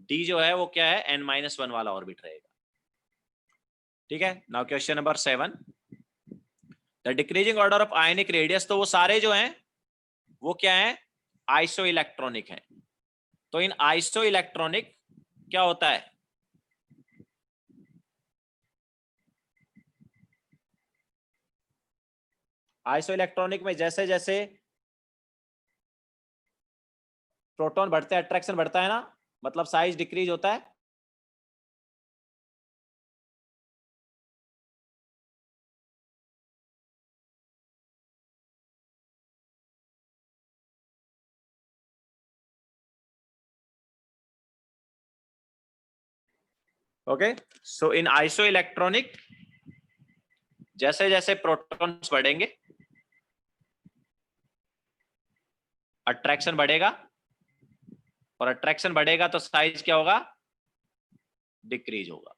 डी जो है वो क्या है, n-1 वाला ऑर्बिट रहेगा। ठीक है, now question number 7, the decreasing order of ionic radius. तो वो सारे जो हैं वो क्या है, आइसो इलेक्ट्रॉनिक है। तो इन आइसो इलेक्ट्रॉनिक क्या होता है, आइसो इलेक्ट्रॉनिक में जैसे जैसे प्रोटॉन बढ़ते हैं अट्रैक्शन बढ़ता है ना, मतलब साइज डिक्रीज होता है। ओके, सो इन आइसो इलेक्ट्रॉनिक जैसे जैसे प्रोटॉन्स बढ़ेंगे अट्रैक्शन बढ़ेगा, और अट्रैक्शन बढ़ेगा तो साइज क्या होगा, डिक्रीज होगा,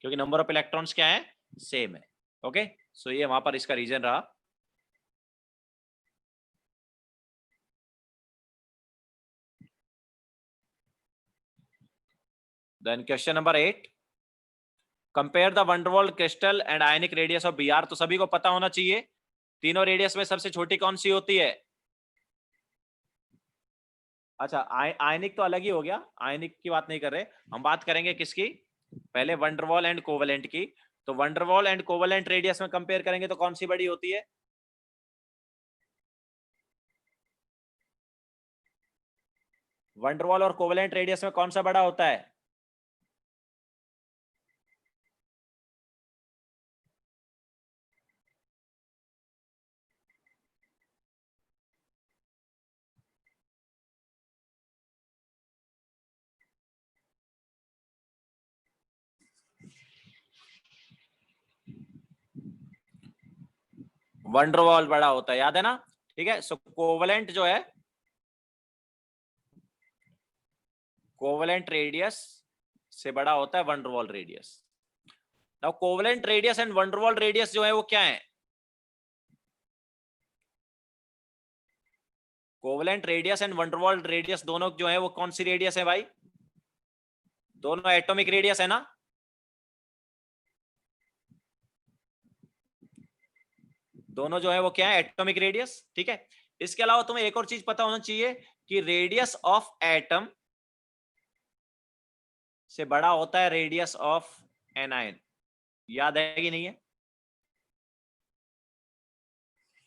क्योंकि नंबर ऑफ इलेक्ट्रॉन्स क्या है, सेम है। ओके, सो ये वहां पर इसका रीजन रहा। Then question number 8, compare the van der Waals crystal and ionic radius of Br। तो सभी को पता होना चाहिए तीनों रेडियस में सबसे छोटी कौन सी होती है। अच्छा, आयनिक तो अलग ही हो गया, आयनिक की बात नहीं कर रहे, हम बात करेंगे किसकी, पहले वंडरवॉल एंड कोवेलेंट की। तो वंडरवॉल एंड कोवेलेंट रेडियस में कंपेयर करेंगे तो कौन सी बड़ी होती है, वंडरवॉल और कोवेलेंट रेडियस में कौन सा बड़ा होता है, वंडर वॉल बड़ा होता है, याद है ना? ठीक है, सो कोवलेंट जो है, कोवलेंट रेडियस से बड़ा होता है wonder wall radius. Now covalent radius and wonder wall radius जो है वो क्या है? Covalent radius and wonder wall radius दोनों जो है वो कौन सी रेडियस है भाई? दोनों एटॉमिक रेडियस है ना? दोनों जो है वो क्या है? Atomic radius. ठीक है, इसके अलावा तुम्हें एक और चीज पता होना चाहिए कि रेडियस ऑफ एटम से बड़ा होता है रेडियस ऑफ एनायन। याद है कि नहीं है?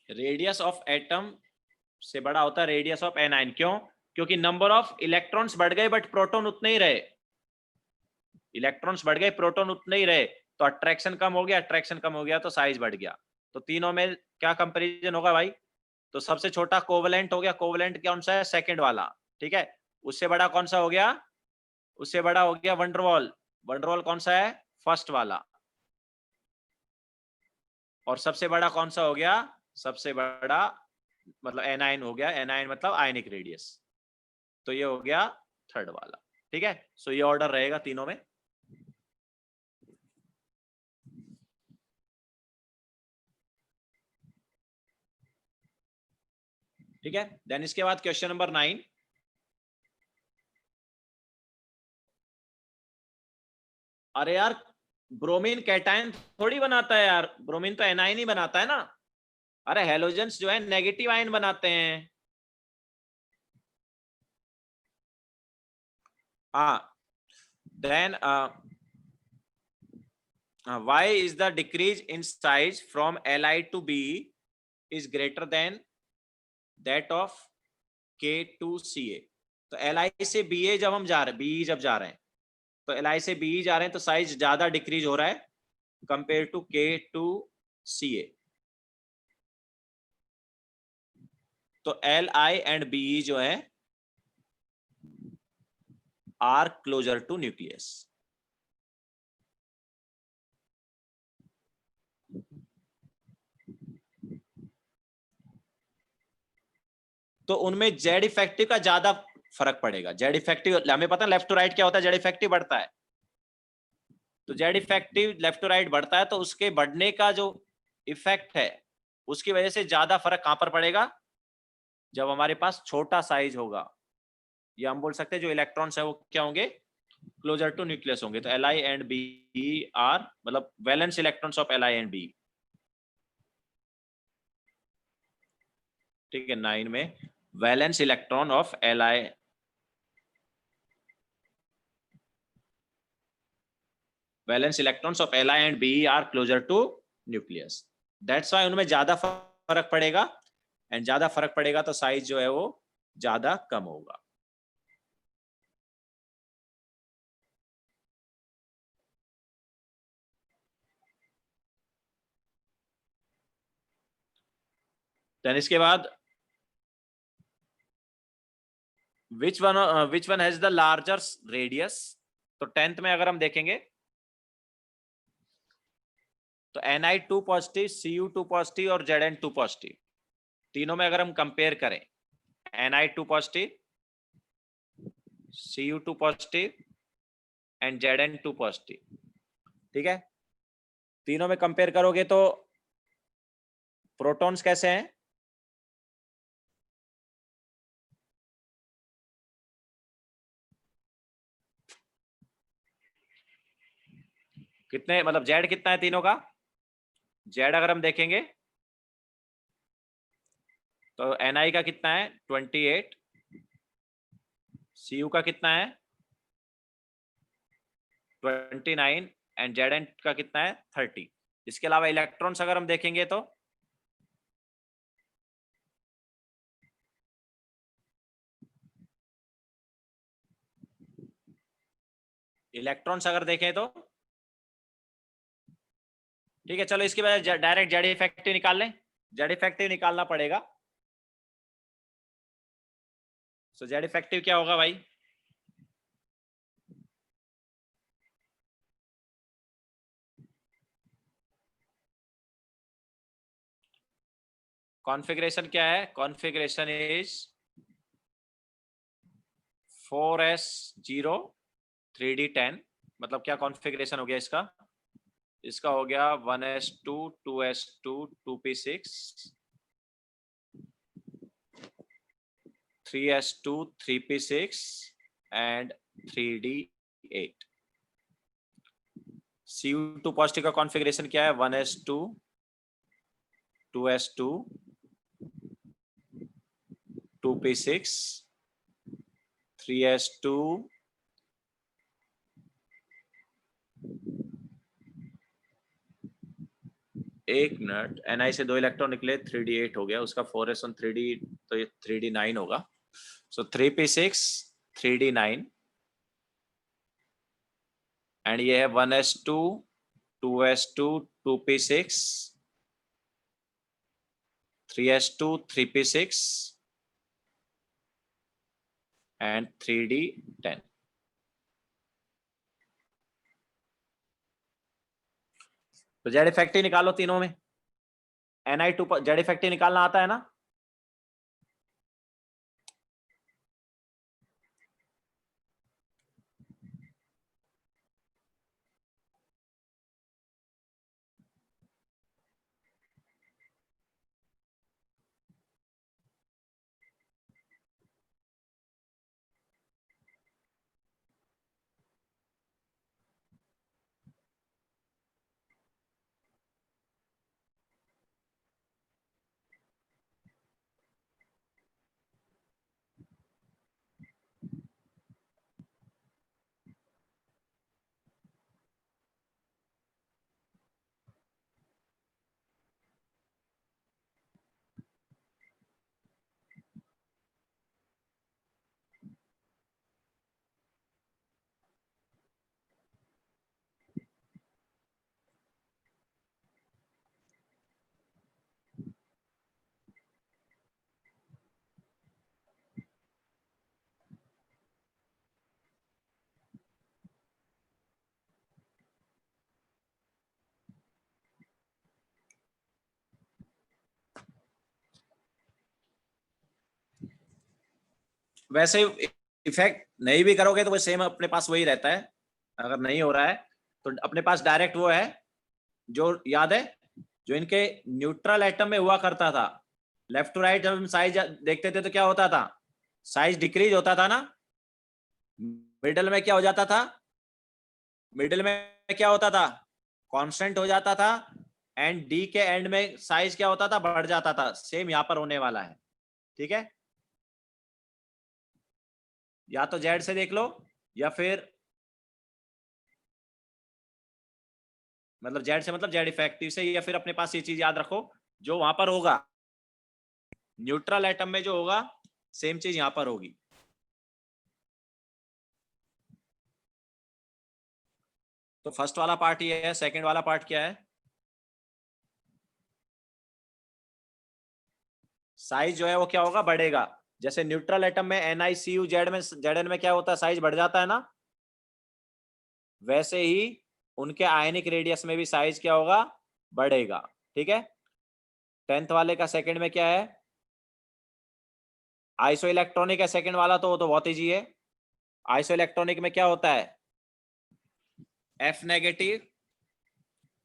रेडियस ऑफ एटम से बड़ा होता है रेडियस ऑफ एनायन। क्यों? क्योंकि नंबर ऑफ इलेक्ट्रॉन्स बढ़ गए बट प्रोटॉन उतने ही रहे। इलेक्ट्रॉन्स बढ़ गए, प्रोटॉन उतने ही रहे, तो अट्रैक्शन कम हो गया, अट्रैक्शन कम हो गया तो साइज बढ़ गया। तो तीनों में क्या कंपैरिजन होगा भाई? तो सबसे छोटा कोवलेंट हो गया, कोवलेंट कौन सा है? सेकंड वाला। ठीक है, उससे बड़ा कौन सा हो गया? उससे बड़ा हो गया वंडरवॉल। वंडरवॉल कौन सा है? फर्स्ट वाला। और सबसे बड़ा कौन सा हो गया? सबसे बड़ा मतलब एनाइन हो गया, एनाइन मतलब आयनिक रेडियस। तो ये हो गया थर्ड वाला। ठीक है, सो ये ऑर्डर रहेगा तीनों में। ठीक है, देन इसके बाद क्वेश्चन नंबर 9। अरे यार, ब्रोमीन कैटायन थोड़ी बनाता है यार, ब्रोमीन तो एनाइन ही बनाता है ना। अरे हेलोजेंस जो है नेगेटिव आयन बनाते हैं। हाँ, then why is the decrease in size from Li to Be is greater than that of K to Ca? तो Li से Ba जब हम जा रहे हैं, Be जब जा रहे हैं, तो Li से Be जा रहे हैं तो साइज ज्यादा डिक्रीज हो रहा है compare to K to Ca। तो Li एंड Be जो है आर क्लोजर टू न्यूक्लियस। तो उनमें जेड इफेक्टिव का ज्यादा फर्क पड़ेगा। जेड इफेक्टिव हमें पता है लेफ्ट टू राइट क्या होता है, जेड इफेक्टिव बढ़ता है। तो Z effective left to right बढ़ता है तो उसके बढ़ने का जो इफेक्ट है उसकी वजह से ज्यादा फर्क कहां पर पड़ेगा? जब हमारे पास छोटा साइज होगा, या हम बोल सकते हैं जो इलेक्ट्रॉन्स है वो क्या होंगे? क्लोजर टू न्यूक्लियस होंगे। तो Li एंड Be आर मतलब valence electrons of Li and Be। ठीक है, 9 में valence electron of Li, valence electrons of Li and Be are closer to nucleus. That's why उनमें ज्यादा फर्क पड़ेगा, एंड ज्यादा फर्क पड़ेगा तो साइज जो है वो ज्यादा कम होगा। देन इसके बाद which one has the larger radius? तो 10th में अगर हम देखेंगे तो Ni2 पॉजिटिव, Cu2 पॉजिटिव और Zn2 पॉजिटिव, तीनों में अगर हम कंपेयर करें Ni2 positive, Cu2 positive and Zn2 positive, ठीक है, तीनों में कंपेयर करोगे तो प्रोटॉन्स कैसे हैं? कितने मतलब जेड कितना है तीनों का? जेड अगर हम देखेंगे तो Ni का कितना है? 28, Cu का कितना है? 29 एंड Zn का कितना है? 30। इसके अलावा इलेक्ट्रॉन्स अगर हम देखेंगे तो इलेक्ट्रॉन्स अगर देखें तो ठीक है, चलो इसके बाद डायरेक्ट जेड इफेक्टिव निकाल लें। जेड इफेक्टिव निकालना पड़ेगा। सो जेड इफेक्टिव क्या होगा भाई? कॉन्फ़िगरेशन क्या है? Configuration is 4s0 3d10। मतलब क्या कॉन्फ़िगरेशन हो गया इसका? इसका हो गया 1s2 2s2 2p6 3s2 3p6 and 3d8। Cu2 positive का कॉन्फ़िगरेशन क्या है? 1s2 2s2 2p6 3s2 एक मिनट, Ni से 2 इलेक्ट्रॉन निकले 3d8 हो गया, उसका 4s1 3d, तो ये 3d9 होगा। सो 3p6 3d9 एंड ये है 1s2 2s2 2p6 3s2 3p6 and 3d10। तो जेड इफेक्टिव निकालो तीनों में। Ni2 जेड इफेक्टिव निकालना आता है ना? वैसे इफेक्ट नहीं भी करोगे तो वो सेम अपने पास वही रहता है। अगर नहीं हो रहा है तो अपने पास डायरेक्ट वो है, जो याद है, जो इनके न्यूट्रल एटम में हुआ करता था। लेफ्ट टू राइट जब हम साइज देखते थे तो क्या होता था? साइज डिक्रीज होता था ना। मिडल में क्या हो जाता था? मिडिल में क्या होता था? कांस्टेंट हो जाता था। एंड डी के एंड में साइज क्या होता था? बढ़ जाता था। सेम यहां पर होने वाला है। ठीक है, या तो जेड से देख लो या फिर मतलब जेड से मतलब जेड इफेक्टिव से, या फिर अपने पास ये चीज याद रखो, जो वहां पर होगा न्यूट्रल एटम में जो होगा सेम चीज यहां पर होगी। तो फर्स्ट वाला पार्ट ये है, सेकंड वाला पार्ट क्या है? साइज जो है वो क्या होगा? बढ़ेगा। जैसे न्यूट्रल एटम में NiCu में Zn में क्या होता है? साइज बढ़ जाता है ना। वैसे ही उनके आयनिक रेडियस में भी साइज क्या होगा? बढ़ेगा। ठीक है, 10th वाले का सेकंड में क्या है? आइसो इलेक्ट्रॉनिक है सेकंड वाला, तो वो तो बहुत ईजी है। आइसो इलेक्ट्रॉनिक में क्या होता है? F negative.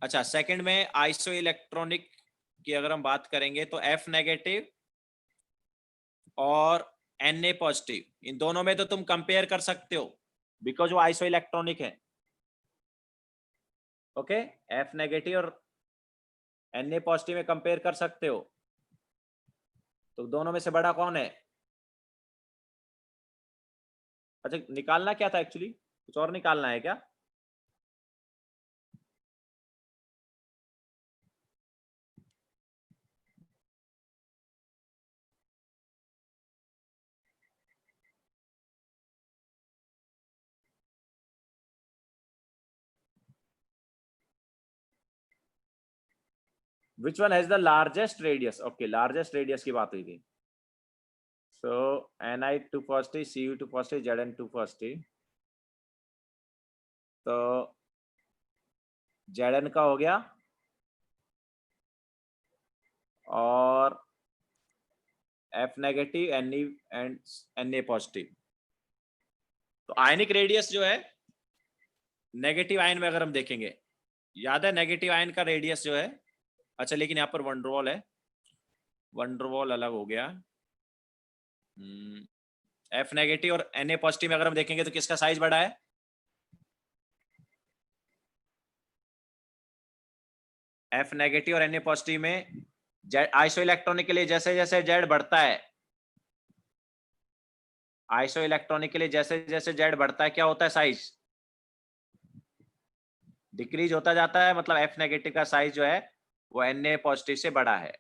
अच्छा, सेकंड में आइसो इलेक्ट्रॉनिक की अगर हम बात करेंगे तो F नेगेटिव और Na पॉजिटिव, इन दोनों में तो तुम कंपेयर कर सकते हो बिकॉज वो आइसो इलेक्ट्रॉनिक है। ओके, F नेगेटिव और Na पॉजिटिव में कंपेयर कर सकते हो। तो दोनों में से बड़ा कौन है? अच्छा, निकालना क्या था एक्चुअली? कुछ और निकालना है क्या? Which one has the largest radius? Okay, largest radius की बात हुई थी। So Ni2 positive, Cu2 positive, Zn2 positive। तो Zn का हो गया और F negative and Na positive. तो आयनिक रेडियस जो है नेगेटिव आयन में अगर हम देखेंगे, याद है नेगेटिव आयन का रेडियस जो है, अच्छा लेकिन यहाँ पर वंडरवॉल है, वंडरवॉल अलग हो गया। F नेगेटिव और Na पॉजिटिव में अगर हम देखेंगे तो किसका साइज बड़ा है? F नेगेटिव और Na पॉजिटिव में आइसो इलेक्ट्रॉनिक के लिए जैसे जैसे Z बढ़ता है, आइसो इलेक्ट्रॉनिक के लिए जैसे जैसे Z बढ़ता है क्या होता है? साइज डिक्रीज होता जाता है, मतलब F नेगेटिव का साइज जो है वो Na पॉजिटिव से बड़ा है।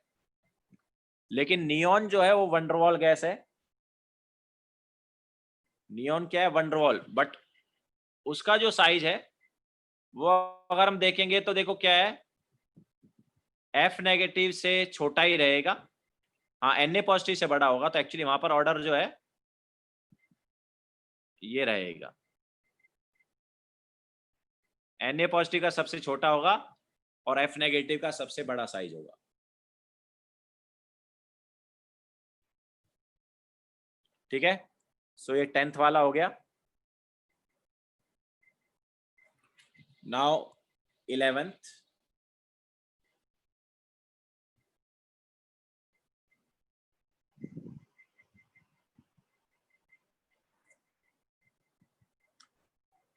लेकिन नियॉन जो है वो वंडरवॉल गैस है, नियॉन क्या है? वंडरवॉल, बट उसका जो साइज है वो अगर हम देखेंगे तो देखो क्या है, F नेगेटिव से छोटा ही रहेगा, हाँ Na पॉजिटिव से बड़ा होगा। तो एक्चुअली वहां पर ऑर्डर जो है ये रहेगा, Na पॉजिटिव का सबसे छोटा होगा और F नेगेटिव का सबसे बड़ा साइज होगा। ठीक है, सो ये 10th वाला हो गया। Now 11th,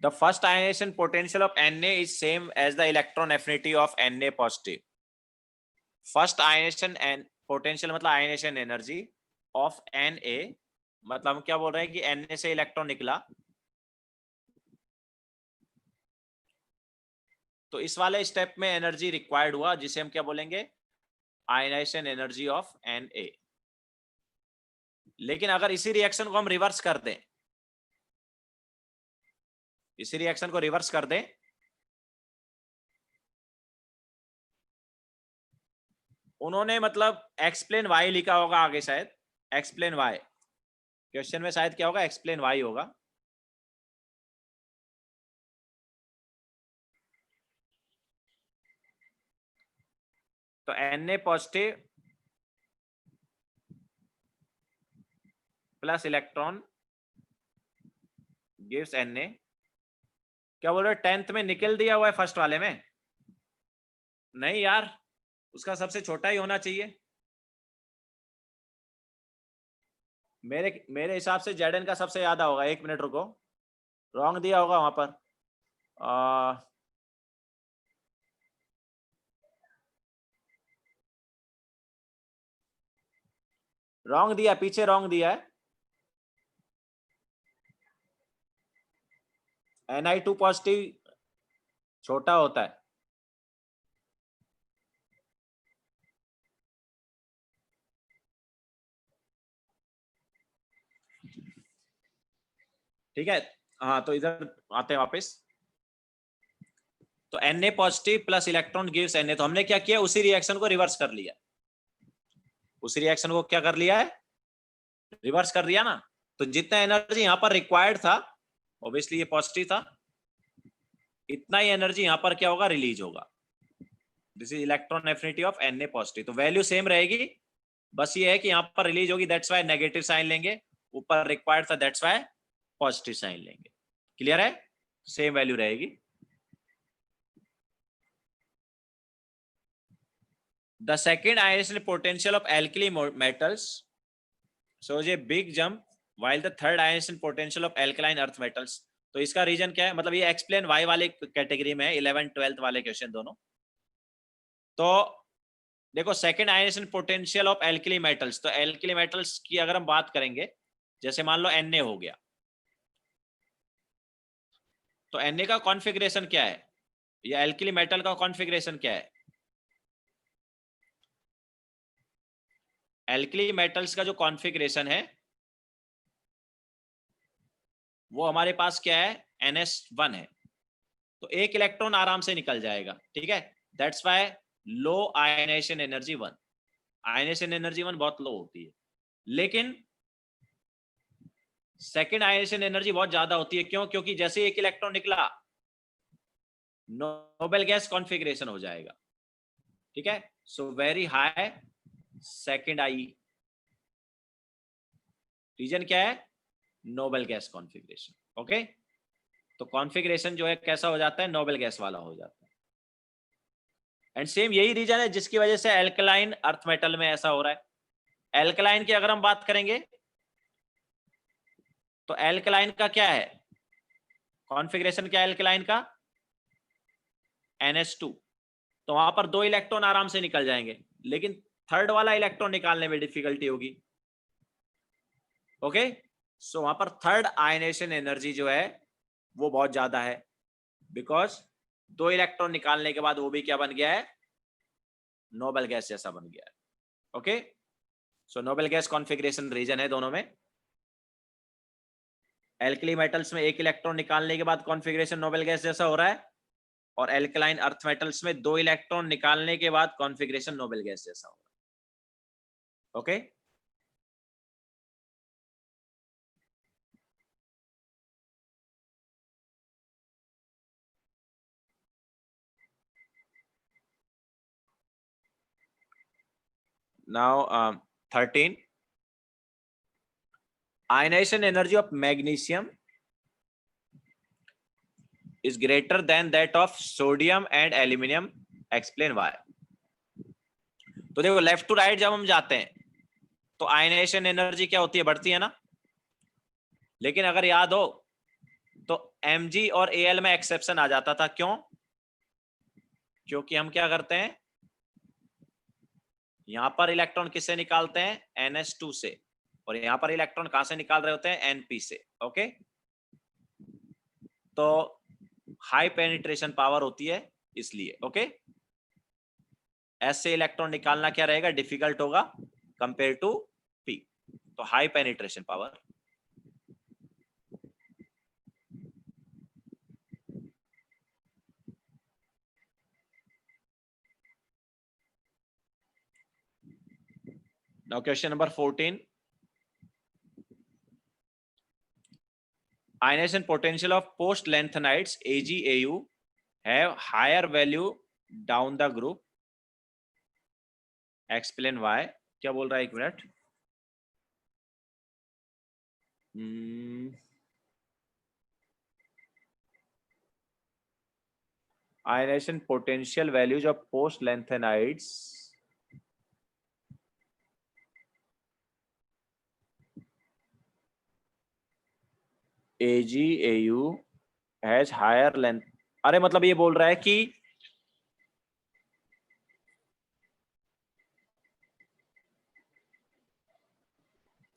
the first ionization potential of Na is same as the electron affinity of Na positive. First ionization एन पोटेंशियल मतलब आयनेशन एनर्जी ऑफ Na, मतलब हम क्या बोल रहे हैं कि Na से इलेक्ट्रॉन निकला, तो इस वाले स्टेप में एनर्जी रिक्वायर्ड हुआ जिसे हम क्या बोलेंगे? Ionization energy of Na। लेकिन अगर इसी रिएक्शन को हम रिवर्स कर दें, इसी रिएक्शन को रिवर्स कर दें, उन्होंने मतलब एक्सप्लेन वाई लिखा होगा आगे, शायद एक्सप्लेन वाई क्वेश्चन में शायद क्या होगा? एक्सप्लेन वाई होगा। तो Na positive plus electron gives Na, क्या बोल रहे? 10th में निकल दिया हुआ है फर्स्ट वाले में? नहीं यार, उसका सबसे छोटा ही होना चाहिए। मेरे हिसाब से Zn का सबसे ज्यादा होगा। 1 मिनट रुको, रॉन्ग दिया होगा वहां पर। रॉन्ग दिया, पीछे रॉन्ग दिया है। Ni2 पॉजिटिव छोटा होता है। ठीक है, हाँ तो इधर आते हैं वापस। तो Na positive plus electron gives Na, तो हमने क्या किया? उसी रिएक्शन को रिवर्स कर लिया, उसी रिएक्शन को क्या कर लिया है? रिवर्स कर दिया ना। तो जितना एनर्जी यहां पर रिक्वायर्ड था, ऑब्वियसली ये पॉजिटिव था, इतना ही एनर्जी यहां पर क्या होगा? रिलीज होगा। This is electron affinity of Na positive. तो वैल्यू सेम रहेगी, बस ये है कि यहां पर रिलीज होगी, दैट्स वाई नेगेटिव साइन लेंगे, ऊपर रिक्वायर्ड था दैट्स वाई पॉजिटिव साइन लेंगे। क्लियर है? सेम वैल्यू रहेगी। The second ionization potential of alkali metals shows a big jump while the third ionization potential of alkaline earth metals। तो इसका रीजन क्या है? मतलब ये एक्सप्लेन वाई वाले कैटेगरी में है, 11 12 वाले क्वेश्चन दोनों। तो देखो second ionization potential of alkali metals, तो एल्कली मेटल्स की अगर हम बात करेंगे, जैसे मान लो Na हो गया, तो Na का कॉन्फ़िगरेशन क्या है, या एल्कली मेटल का कॉन्फ़िगरेशन क्या है? एल्कली मेटल्स का जो कॉन्फ़िगरेशन है वो हमारे पास क्या है? NS1 है, तो एक इलेक्ट्रॉन आराम से निकल जाएगा। ठीक है, that's why low ionization energy 1, ionization energy 1 बहुत लो होती है। लेकिन सेकेंड आयनाइजेशन एनर्जी बहुत ज्यादा होती है। क्यों? क्योंकि जैसे एक इलेक्ट्रॉन निकला नोबेल गैस कॉन्फ़िगरेशन हो जाएगा। ठीक है, so very high second I reason क्या है? Noble gas configuration. ओके, तो कॉन्फ़िगरेशन जो है कैसा हो जाता है? नोबल गैस वाला हो जाता है। एंड सेम यही रीजन है जिसकी वजह से एल्कलाइन अर्थ मेटल में ऐसा हो रहा है। एल्कलाइन की अगर हम बात करेंगे तो एल्कलाइन का क्या है कॉन्फ़िगरेशन? क्या है एल्कलाइन का? NH2। तो वहां पर 2 इलेक्ट्रॉन आराम से निकल जाएंगे, लेकिन थर्ड वाला इलेक्ट्रॉन निकालने में डिफिकल्टी होगी। ओके, सो वहां पर थर्ड आयनेशन एनर्जी जो है वो बहुत ज्यादा है, बिकॉज 2 इलेक्ट्रॉन निकालने के बाद वो भी क्या बन गया है? नोबल गैस जैसा बन गया है। ओके, सो नोबल गैस कॉन्फ़िगरेशन रीजन है दोनों में। एल्कली मेटल्स में 1 इलेक्ट्रॉन निकालने के बाद कॉन्फ़िगरेशन नोबल गैस जैसा हो रहा है, और एल्कलाइन अर्थ मेटल्स में 2 इलेक्ट्रॉन निकालने के बाद कॉन्फ़िगरेशन नोबल गैस जैसा हो रहा है। Okay, now 13, ionization energy of magnesium is greater than that of sodium and aluminium, explain why। तो देखो लेफ्ट टू राइट जब हम जाते हैं तो आयनाइजेशन एनर्जी क्या होती है? बढ़ती है ना। लेकिन अगर याद हो तो Mg और Al में एक्सेप्शन आ जाता था। क्यों? क्योंकि हम क्या करते हैं, यहां पर इलेक्ट्रॉन किससे निकालते हैं? NH2 से, और यहां पर इलेक्ट्रॉन कहां से निकाल रहे होते हैं? Np से। ओके, तो हाई पेनिट्रेशन पावर होती है इसलिए। ओके, ऐसे इलेक्ट्रॉन निकालना क्या रहेगा? डिफिकल्ट होगा कंपेयर टू P। तो high penetration power. Now question number 14, ionization potential of post lanthanides AgAu have higher value down the group, explain why। क्या बोल रहा है? 1 minute. ionization potential values of post lanthanides AgAu has higher length। अरे मतलब ये बोल रहा है कि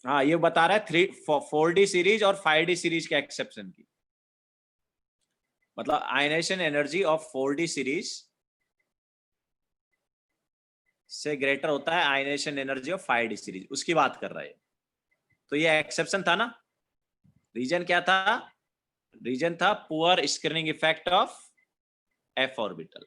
हाँ, ये बता रहा है 4D सीरीज और 5D सीरीज के एक्सेप्शन की। मतलब ionization energy of 4D series से ग्रेटर होता है ionization energy of 5D series, उसकी बात कर रहा है। तो ये एक्सेप्शन था ना। रीजन क्या था? रीजन था poor screening effect of f orbital.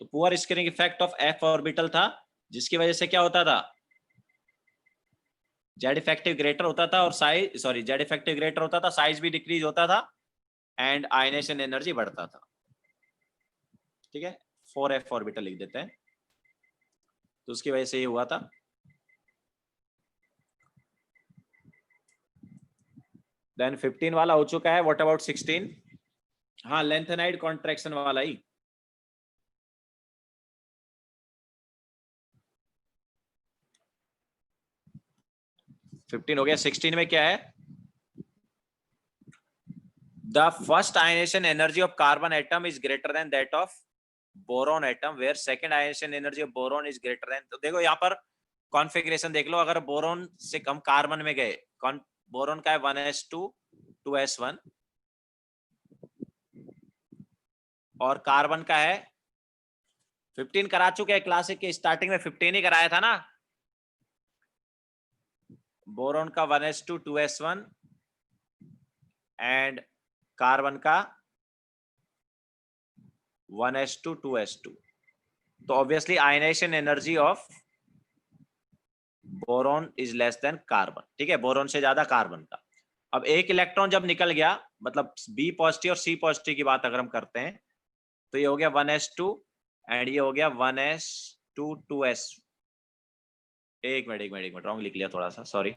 तो poor screening effect of f orbital था, जिसकी वजह से क्या होता था? जेड इफेक्टिव ग्रेटर होता था और size, sorry, Z effective greater होता था, साइज भी डिक्रीज होता था, एंड आयनेशन एनर्जी बढ़ता था। ठीक है, 4f ऑर्बिटल लिख देते हैं, तो उसकी वजह से ये हुआ था। देन 15 वाला हो चुका है, व्हाट अबाउट 16? हाँ, लेंथेनाइड कॉन्ट्रैक्शन वाला ही। फिफ्टीन हो गया। 16 में क्या है? The first ionization energy of carbon atom is greater than that of boron atom, where second ionization energy of boron is greater than. तो देखो यहाँ पर कॉन्फ़िगरेशन देख लो। अगर बोरॉन से कम कार्बन में गए, बोरॉन का है 1s2 2s1, और कार्बन का है 15 करा चुके हैं। क्लासिक के स्टार्टिंग में 15 ही कराया था ना। बोरॉन का 1s2 2s1 एंड कार्बन का 1s2 2s2। तो obviously ionization energy of boron is less than carbon. ठीक है, बोरॉन से ज्यादा कार्बन का। अब एक इलेक्ट्रॉन जब निकल गया, मतलब बी पॉजिटिव और सी पॉजिटिव की बात अगर हम करते हैं, तो ये हो गया 1s2 एंड ये हो गया 1s2 2s। एक मिनट रॉन्ग लिख लिया थोड़ा सा, sorry.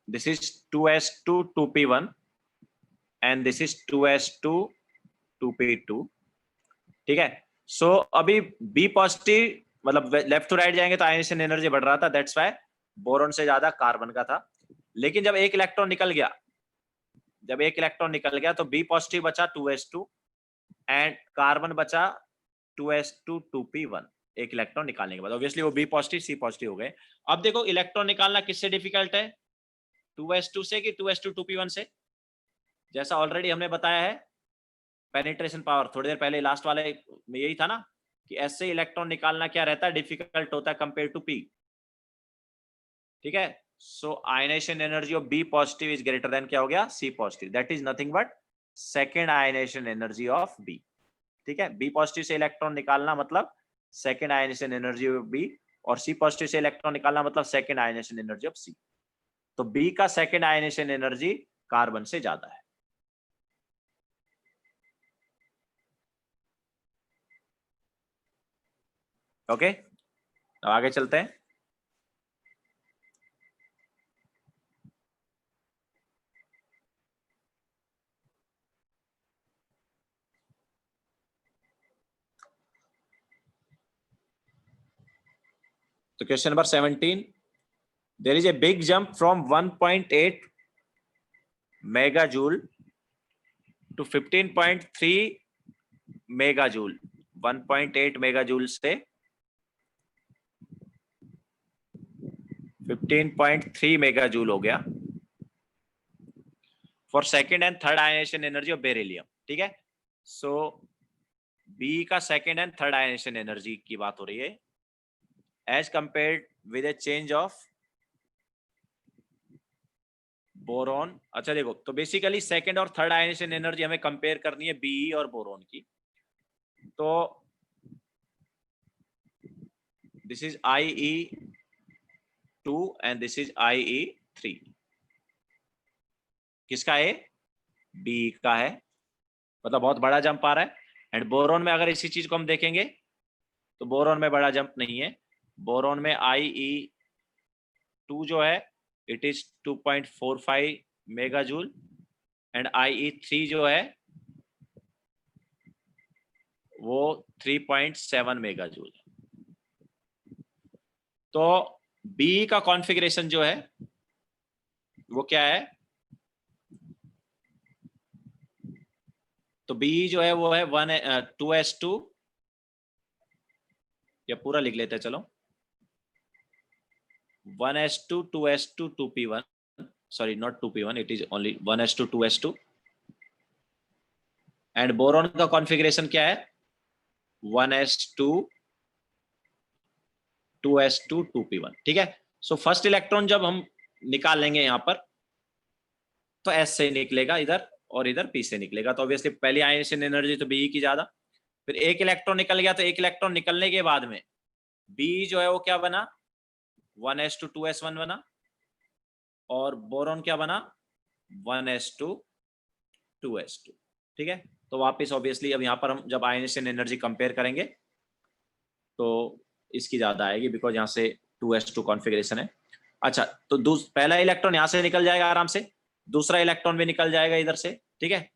This is 2s2 2p1 and this is 2s2 2p2। ठीक है। सो अभी बी पॉजिटिव मतलब लेफ्ट टू राइट जाएंगे तो आयनाइजेशन एनर्जी बढ़ रहा था, दैट्स व्हाई बोरॉन से ज्यादा कार्बन का था। लेकिन जब एक इलेक्ट्रॉन निकल गया तो बी पॉजिटिव बचा 2s2 एंड कार्बन बचा 2s2 2p1 एक इलेक्ट्रॉन निकालने के बाद। ऑब्वियसली वो बी पॉजिटिव सी पॉजिटिव हो गए। अब देखो इलेक्ट्रॉन निकालना किससे डिफिकल्ट है, 2s2 से कि 2s2 2p1 से? जैसा ऑलरेडी हमने बताया है पेनिट्रेशन पावर थोड़ी देर पहले लास्ट वाले में यही था ना कि एस से इलेक्ट्रॉन निकालना क्या रहता है, डिफिकल्ट होता है कंपेयर टू पी। ठीक है। So ionization energy of B positive is greater than क्या हो गया, C positive. That is nothing but second ionization energy of B. ठीक है। बी पॉजिटिव से इलेक्ट्रॉन निकालना मतलब second ionization energy of B, और सी पॉजिटिव से इलेक्ट्रॉन निकालना मतलब second ionization energy of C. तो बी का सेकेंड आयनाइजेशन एनर्जी कार्बन से ज्यादा है। ओके, अब आगे चलते हैं। तो question number 17, there is a big jump from 1.8 megajoule to 15.3 megajoule। 1.8 megajoule से 15.3 megajoule हो गया for second and third ionization energy of beryllium. ठीक है। सो बी का second and third ionization energy की बात हो रही है as compared with a change of boron. अच्छा देखो, तो बेसिकली सेकेंड और थर्ड आयनाइजेशन एनर्जी हमें कंपेयर करनी है बी और बोरॉन की। तो this is IE2 and this is IE3। किसका है, बी का है, मतलब बहुत बड़ा जंप आ रहा है। एंड बोरॉन में अगर इसी चीज को हम देखेंगे तो बोरॉन में बड़ा जंप नहीं है। बोरॉन में IE2 जो है it is 2.45 megajoule and IE3 जो है वो 3.7 मेगाजूल। तो बी का कॉन्फ़िगरेशन जो है वो क्या है, तो बी जो है वो है 2s2, या पूरा लिख लेते हैं चलो, 1s2 2s2 2p1, sorry not 2p1, it is only 1s2 2s2। And boron का कॉन्फ़िगरेशन क्या है, 1s2 2s2 2p1। ठीक है। सो फर्स्ट इलेक्ट्रॉन जब हम निकाल लेंगे यहां पर तो s से निकलेगा इधर और इधर p से निकलेगा। तो ऑब्वियसली पहली आयनाइजेशन एनर्जी तो बी की ज्यादा। फिर एक इलेक्ट्रॉन निकल गया तो एक इलेक्ट्रॉन निकलने के बाद में बी जो है वो क्या बना, 1s2 2s1 बना, और बोरॉन क्या बना, 1s2 2s2। ठीक है। तो वापस ऑब्वियसली अब यहाँ पर हम जब आयनाइजेशन एनर्जी कंपेयर करेंगे तो इसकी ज्यादा आएगी बिकॉज यहाँ से 2s2 कॉन्फ़िगरेशन है। अच्छा, तो पहला इलेक्ट्रॉन यहाँ से निकल जाएगा आराम से, दूसरा इलेक्ट्रॉन भी निकल जाएगा इधर से। ठीक है।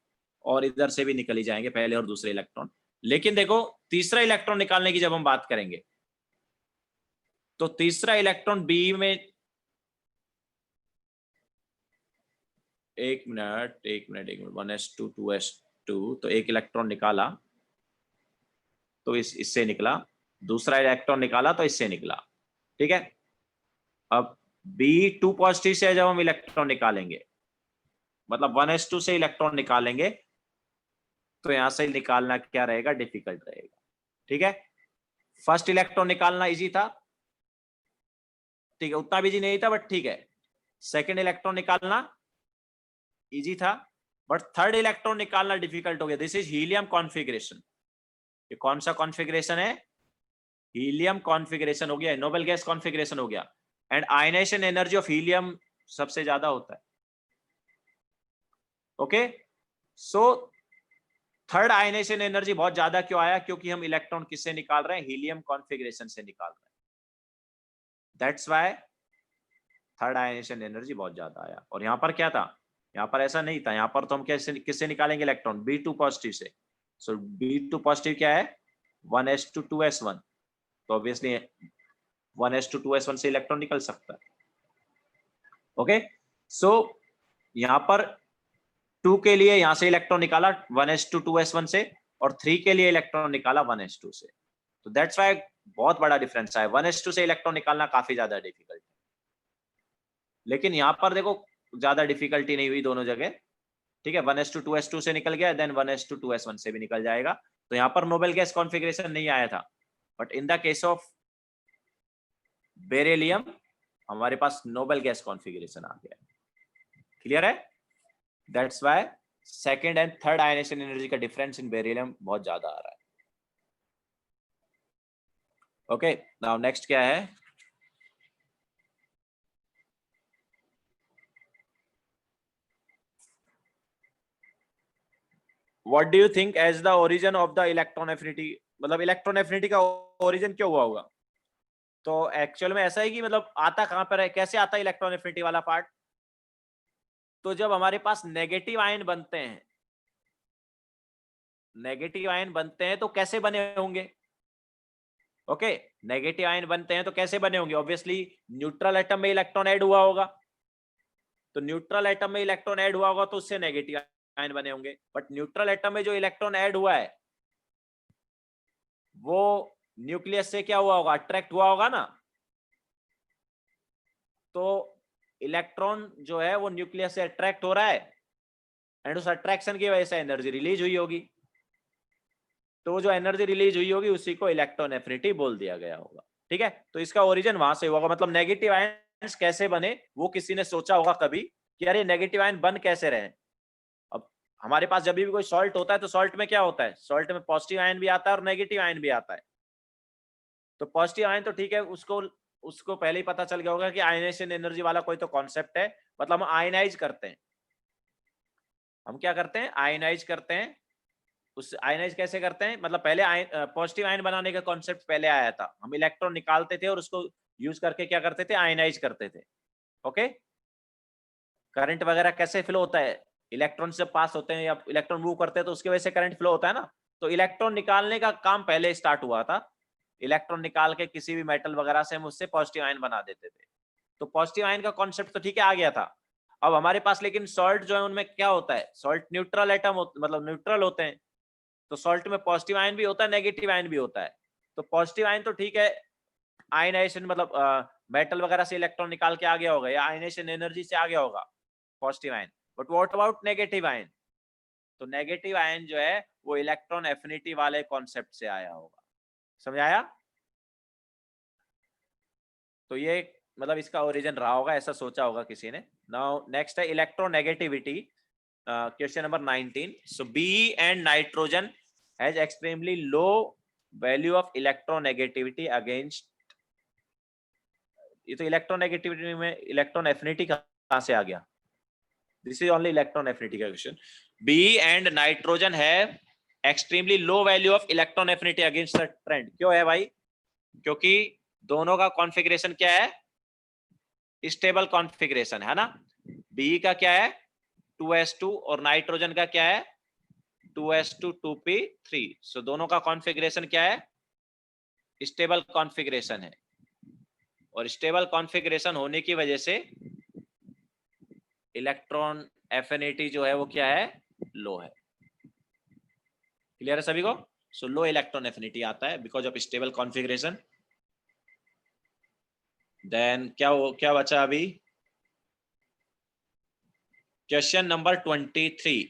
और इधर से भी निकल ही जाएंगे पहले और दूसरे इलेक्ट्रॉन। लेकिन देखो तीसरा इलेक्ट्रॉन निकालने की जब हम बात करेंगे तो तीसरा इलेक्ट्रॉन बी में, एक मिनट 1s2 2s2, तो एक इलेक्ट्रॉन निकाला तो इससे निकला, दूसरा इलेक्ट्रॉन निकाला तो इससे निकला। ठीक है। अब B2 पॉजिटिव से जब हम इलेक्ट्रॉन निकालेंगे मतलब 1s2 से इलेक्ट्रॉन निकालेंगे तो यहां से निकालना क्या रहेगा, डिफिकल्ट रहेगा। ठीक है। फर्स्ट इलेक्ट्रॉन निकालना इजी था, ठीक है, उतना भी इजी नहीं था बट ठीक है। सेकेंड इलेक्ट्रॉन निकालना इजी था बट थर्ड इलेक्ट्रॉन निकालना डिफिकल्ट हो गया। This is helium configuration. ये कौन सा कॉन्फ़िगरेशन है, हीलियम कॉन्फ़िगरेशन हो गया, नोबल गैस कॉन्फ़िगरेशन हो गया। And ionization energy of helium सबसे ज्यादा होता है। Okay. So third ionization energy बहुत ज्यादा क्यों आया? क्योंकि हम इलेक्ट्रॉन किससे निकाल रहे हैं? हीलियम कॉन्फ़िगरेशन से निकाल रहे हैं। That's why third ionization energy बहुत ज्यादा आया। और यहाँ पर क्या था? यहाँ पर ऐसा नहीं था। यहाँ पर तो हम कैसे किससे निकालेंगे इलेक्ट्रॉन? B2 पॉजिटिव से। सो B2 पॉजिटिव क्या है? 1s2 2s1। तो ऑब्वियसली 1s2 2s1 से इलेक्ट्रॉन निकल सकता है। ओके, सो यहाँ पर 2 के लिए यहां से इलेक्ट्रॉन निकाला 1s2 2s1 से, और 3 के लिए इलेक्ट्रॉन निकाला 1s2 से। तो दैट्स व्हाई बहुत बड़ा डिफरेंस है। 1s2 से इलेक्ट्रॉन निकालना काफी ज्यादा डिफिकल्ट है, लेकिन यहां पर देखो ज्यादा डिफिकल्टी नहीं हुई दोनों जगह। ठीक है, 1s2 2s2 से निकल गया, देन 1s2 2s1 से भी निकल जाएगा। तो यहाँ पर नोबेल गैस कॉन्फ़िगरेशन नहीं आया था, but in the case of beryllium हमारे पास नोबेल गैस कॉन्फ़िगरेशन आ गया। क्लियर है? That's why second and third ionization energy का डिफरेंस इन बेरिलियम बहुत ज्यादा आ रहा है। ओके, नाउ नेक्स्ट क्या है? What do you think as the origin of the electron affinity? मतलब इलेक्ट्रॉन एफिनिटी का ओरिजिन क्यों हुआ होगा? तो एक्चुअल में ऐसा है कि मतलब आता कहां पर है, कैसे आता है इलेक्ट्रॉन एफिनिटी वाला पार्ट? तो जब हमारे पास नेगेटिव आयन बनते हैं, नेगेटिव आयन बनते हैं तो कैसे बने होंगे? ओके, नेगेटिव आयन बनते हैं तो कैसे बने होंगे? ऑब्वियसली न्यूट्रल एटम में इलेक्ट्रॉन ऐड हुआ होगा। तो न्यूट्रल एटम में इलेक्ट्रॉन ऐड हुआ होगा तो उससे नेगेटिव आयन बने होंगे। बट न्यूट्रल एटम में जो इलेक्ट्रॉन ऐड हुआ है वो न्यूक्लियस से क्या हुआ होगा? अट्रैक्ट हुआ होगा ना। तो इलेक्ट्रॉन जो है वो न्यूक्लियस से अट्रैक्ट हो रहा है, एंड उस अट्रैक्शन की वजह से एनर्जी रिलीज हुई होगी। तो जो एनर्जी रिलीज हुई होगी उसी को इलेक्ट्रॉन एफिनिटी बोल दिया गया होगा। ठीक है, तो इसका ओरिजिन वहां से हुआ। मतलब नेगेटिव आयंस कैसे बने वो किसी ने सोचा होगा कभी कि अरे नेगेटिव आयन बन कैसे रहे। अब हमारे पास जब भी कोई सॉल्ट होता है तो सॉल्ट में क्या होता है? सॉल्ट में पॉजिटिव आयन भी आता है और नेगेटिव आयन भी आता है। तो पॉजिटिव आयन तो ठीक है, उसको उसको पहले ही पता चल गया होगा कि आयनेशन एनर्जी वाला कोई तो कॉन्सेप्ट है। मतलब हम आयनाइज करते हैं। हम क्या करते हैं? आयनाइज करते हैं। उस आयनाइज कैसे करते हैं? मतलब पहले पॉजिटिव आयन बनाने का कॉन्सेप्ट पहले आया था। हम इलेक्ट्रॉन निकालते थे और उसको यूज करके क्या करते थे? आयनाइज करते थे। ओके, करंट वगैरह कैसे फ्लो होता है? इलेक्ट्रॉन से पास होते हैं या इलेक्ट्रॉन मूव करते हैं तो उसकी वजह से करंट फ्लो होता है ना। तो इलेक्ट्रॉन निकालने का काम पहले स्टार्ट हुआ था। इलेक्ट्रॉन निकाल के किसी भी मेटल वगैरह से हम उससे पॉजिटिव आयन बना देते थे। तो पॉजिटिव आयन का कॉन्सेप्ट तो ठीक है, आ गया था। अब हमारे पास लेकिन सॉल्ट जो है उनमें क्या होता है? सॉल्ट न्यूट्रल एटम मतलब न्यूट्रल होते हैं। तो सॉल्ट में पॉजिटिव आयन भी होता है, नेगेटिव आयन भी होता है। तो पॉजिटिव आयन तो ठीक है, आयनाइजेशन मतलब मेटल वगैरह से इलेक्ट्रॉन निकाल के आ गया होगा या आयनाइजेशन एनर्जी से आ गया होगा positive ion. But what about negative ion? तो नेगेटिव आयन जो है वो इलेक्ट्रॉन एफिनिटी वाले कॉन्सेप्ट से आया होगा। समझ आया? तो ये मतलब इसका ओरिजिन रहा होगा, ऐसा सोचा होगा किसी ने। नाउ नेक्स्ट है electronegativity, question number 19। So B and nitrogen has extremely low value of electronegativity against. ये तो इलेक्ट्रोनेगेटिविटी में इलेक्ट्रॉन एफिनिटी कहां से आ गया? This is only electron affinity का question. B and nitrogen have extremely low value of electron affinity against the trend. क्यों है भाई? क्योंकि दोनों का कॉन्फ़िगरेशन क्या है? स्टेबल कॉन्फ़िगरेशन है ना। बी का क्या है? 2s2 और नाइट्रोजन का क्या है? 2s2 2p3। सो दोनों का कॉन्फ़िगरेशन क्या है? स्टेबल कॉन्फ़िगरेशन है। और स्टेबल कॉन्फ़िगरेशन होने की वजह से इलेक्ट्रॉन एफिनिटी जो है वो क्या है? लो है। क्लियर है सभी को? सो लो इलेक्ट्रॉन एफिनिटी आता है because of stable configuration. Then क्या बचा अभी? Question number 23।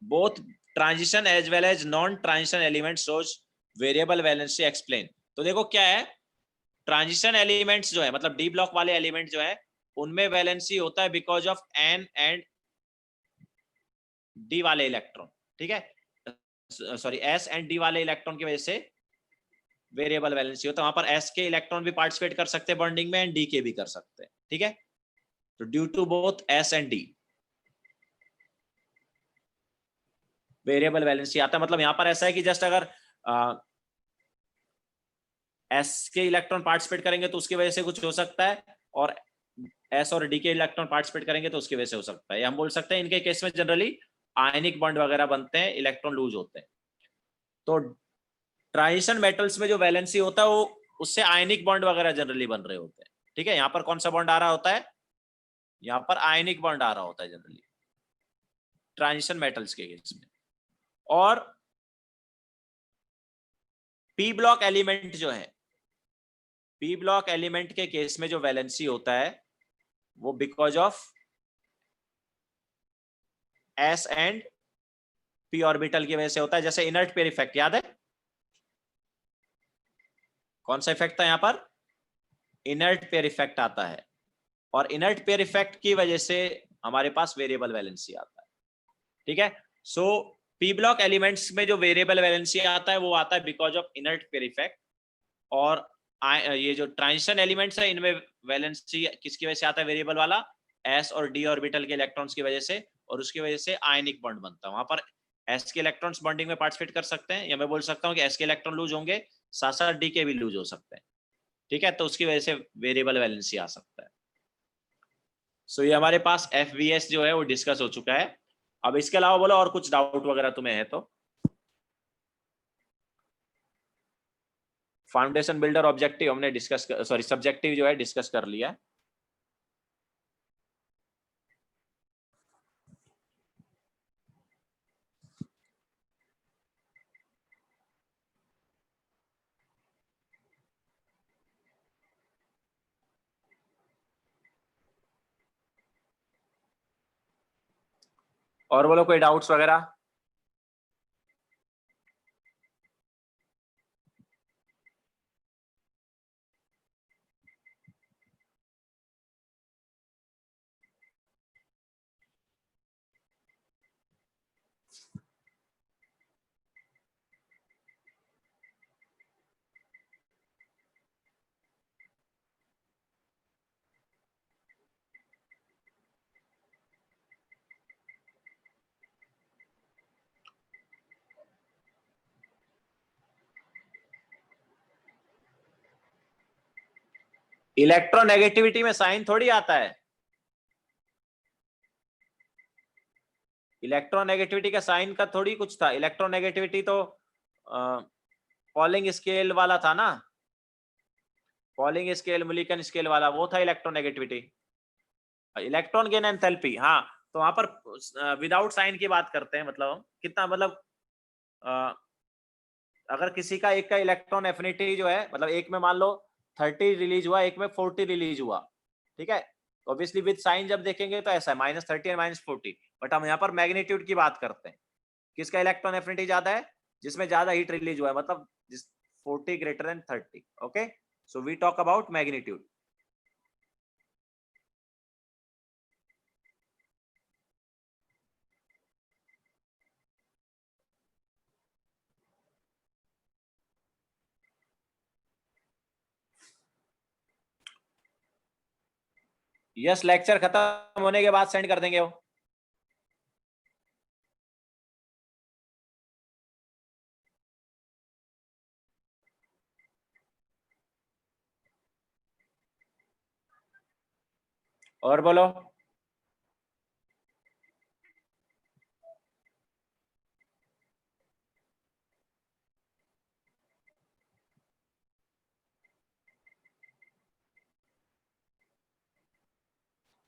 Both transition as well as non transition element shows variable valency explain. तो देखो क्या है, ट्रांजिशन एलिमेंट्स जो है मतलब डी ब्लॉक वाले एलिमेंट जो है उनमें वैलेंसी होता है because of N and D वाले इलेक्ट्रॉन। ठीक है, सॉरी एस एंड डी वाले इलेक्ट्रॉन की वजह से वेरिएबल वैलेंसी होता है। वहां पर एस के इलेक्ट्रॉन भी पार्टिसिपेट कर सकते हैं बॉन्डिंग में एंड डी के भी कर सकते हैं। ठीक है, तो due to both S and D variable valency आता है। मतलब यहाँ पर ऐसा है कि जस्ट अगर एस के इलेक्ट्रॉन पार्टिसिपेट करेंगे तो उसकी वजह से कुछ हो सकता है, और एस और डी के इलेक्ट्रॉन पार्टिसिपेट करेंगे तो उसकी वजह से हो सकता है। हम बोल सकते हैं इनके केस में जनरली आयनिक बॉन्ड वगैरह बनते हैं, इलेक्ट्रॉन लूज होते हैं। तो ट्रांजिशन मेटल्स में जो वैलेंसी होता है वो उससे आयनिक बॉन्ड वगैरह जनरली बन रहे होते हैं। ठीक है, यहाँ पर कौन सा बॉन्ड आ रहा होता है, यहाँ पर आयनिक बॉन्ड आ रहा होता है जनरली ट्रांजिशन मेटल्स के केस में। और पी ब्लॉक एलिमेंट जो है, पी ब्लॉक एलिमेंट के केस में जो वैलेंसी होता है वो because of S and P orbital की वजह से होता है। जैसे इनर्ट पेयर इफेक्ट याद है, कौन सा इफेक्ट था यहाँ पर, इनर्ट पेयर इफेक्ट आता है, और इनर्ट पेयर इफेक्ट की वजह से हमारे पास वेरिएबल वैलेंसी आता है। ठीक है, सो पी ब्लॉक एलिमेंट्स में जो वेरिएबल वैलेंसी आता है वो आता है because of inert pair effect. और ये जो ट्रांजिशन एलिमेंट्स है इनमें वैलेंसी किसकी वजह से आता है, वेरिएबल वाला, एस और डी ऑर्बिटल के इलेक्ट्रॉन्स की वजह से, और उसकी वजह से आयनिक बॉन्ड बनता है। वहां पर एस के इलेक्ट्रॉन्स बॉन्डिंग में पार्टिसिपेट कर सकते हैं, या मैं बोल सकता हूँ कि एस के इलेक्ट्रॉन लूज होंगे, साथ साथ डी के भी लूज हो सकते हैं। ठीक है, तो उसकी वजह से वेरिएबल वैलेंसी आ सकता है। सो ये हमारे पास FVS जो है वो डिस्कस हो चुका है। अब इसके अलावा बोलो और कुछ डाउट वगैरह तुम्हें है तो। फाउंडेशन बिल्डर ऑब्जेक्टिव हमने डिस्कस, सॉरी सब्जेक्टिव जो है डिस्कस कर लिया। और बोलो कोई डाउट्स वगैरह। इलेक्ट्रोनेगेटिविटी में साइन थोड़ी आता है, इलेक्ट्रोनेगेटिविटी का साइन का थोड़ी कुछ था। इलेक्ट्रोनेगेटिविटी तो पॉलिंग स्केल वाला था ना, पॉलिंग स्केल मुलिकन स्केल वाला, वो था इलेक्ट्रोनेगेटिविटी। इलेक्ट्रॉन गेन एंथैल्पी, हाँ, तो वहां पर विदाउट साइन की बात करते हैं। मतलब हम कितना, मतलब अगर किसी का एक का इलेक्ट्रॉन एफिनिटी जो है, मतलब एक में मान लो 30 रिलीज हुआ, एक में 40 रिलीज हुआ, ठीक है, तो ऑब्वियसली विद साइन जब देखेंगे तो ऐसा है -30 और -40। बट हम यहाँ पर मैग्नीट्यूड की बात करते हैं, किसका इलेक्ट्रॉन एफिनिटी ज्यादा है, जिसमें ज्यादा हीट रिलीज हुआ है, मतलब 40 greater than 30। Okay, so we talk about magnitude. Yes, lecture खत्म होने के बाद सेंड कर देंगे वो। और बोलो।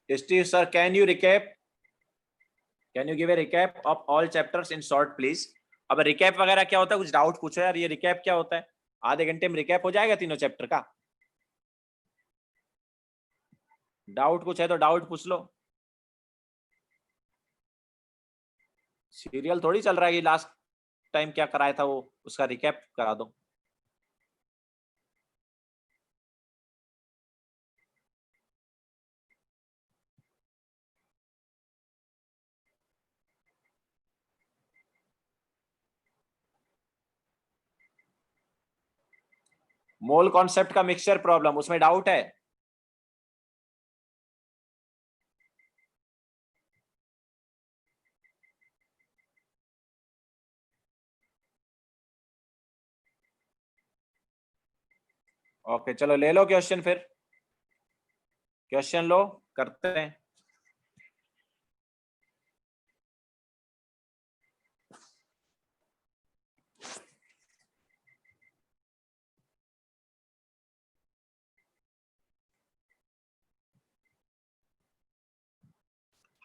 Steve sir, can you give a recap of all chapters in short please. अब रिकैप वगैरह क्या होता है, कुछ डाउट पूछो यार, ये रिकैप क्या होता है, आधे घंटे में रिकैप हो जाएगा तीनों चैप्टर का। डाउट कुछ है तो डाउट पूछ लो। सीरियल थोड़ी चल रहा है कि लास्ट टाइम क्या कराया था वो उसका रिकैप करा दो। मोल कॉन्सेप्ट का मिक्सचर प्रॉब्लम, उसमें डाउट है। ओके चलो ले लो क्वेश्चन, फिर क्वेश्चन लो, करते हैं।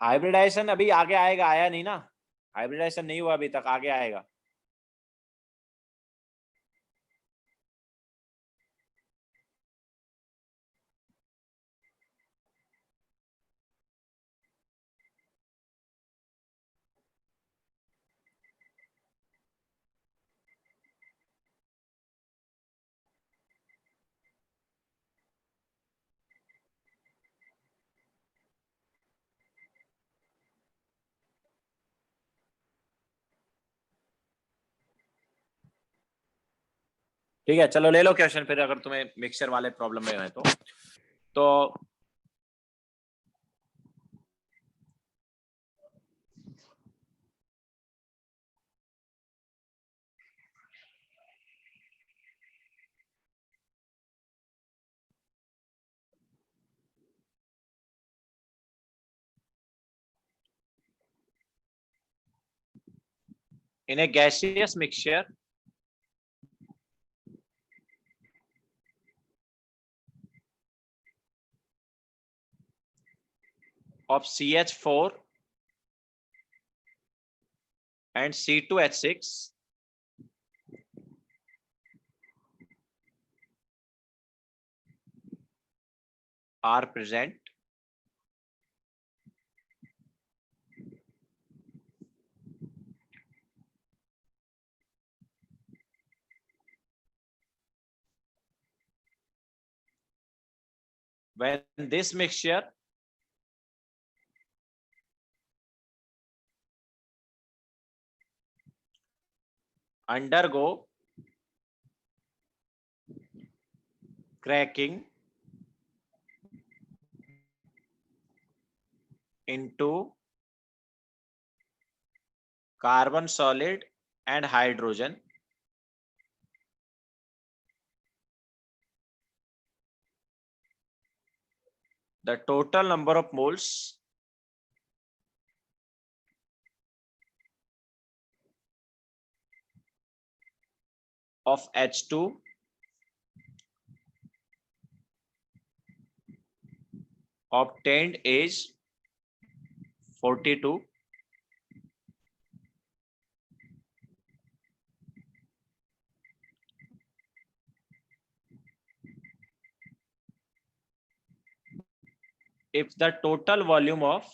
हाइब्रिडाइजेशन अभी आगे आएगा, आया नहीं ना, हाइब्रिडाइजेशन नहीं हुआ अभी तक, आगे आएगा। ठीक है चलो ले लो क्वेश्चन फिर, अगर तुम्हें मिक्सचर वाले प्रॉब्लम में है तो in a gaseous mixture of CH4 and C2H6 are present, when this mixture undergo cracking into carbon solid and hydrogen, the total number of moles of H2 obtained is 42. If the total volume of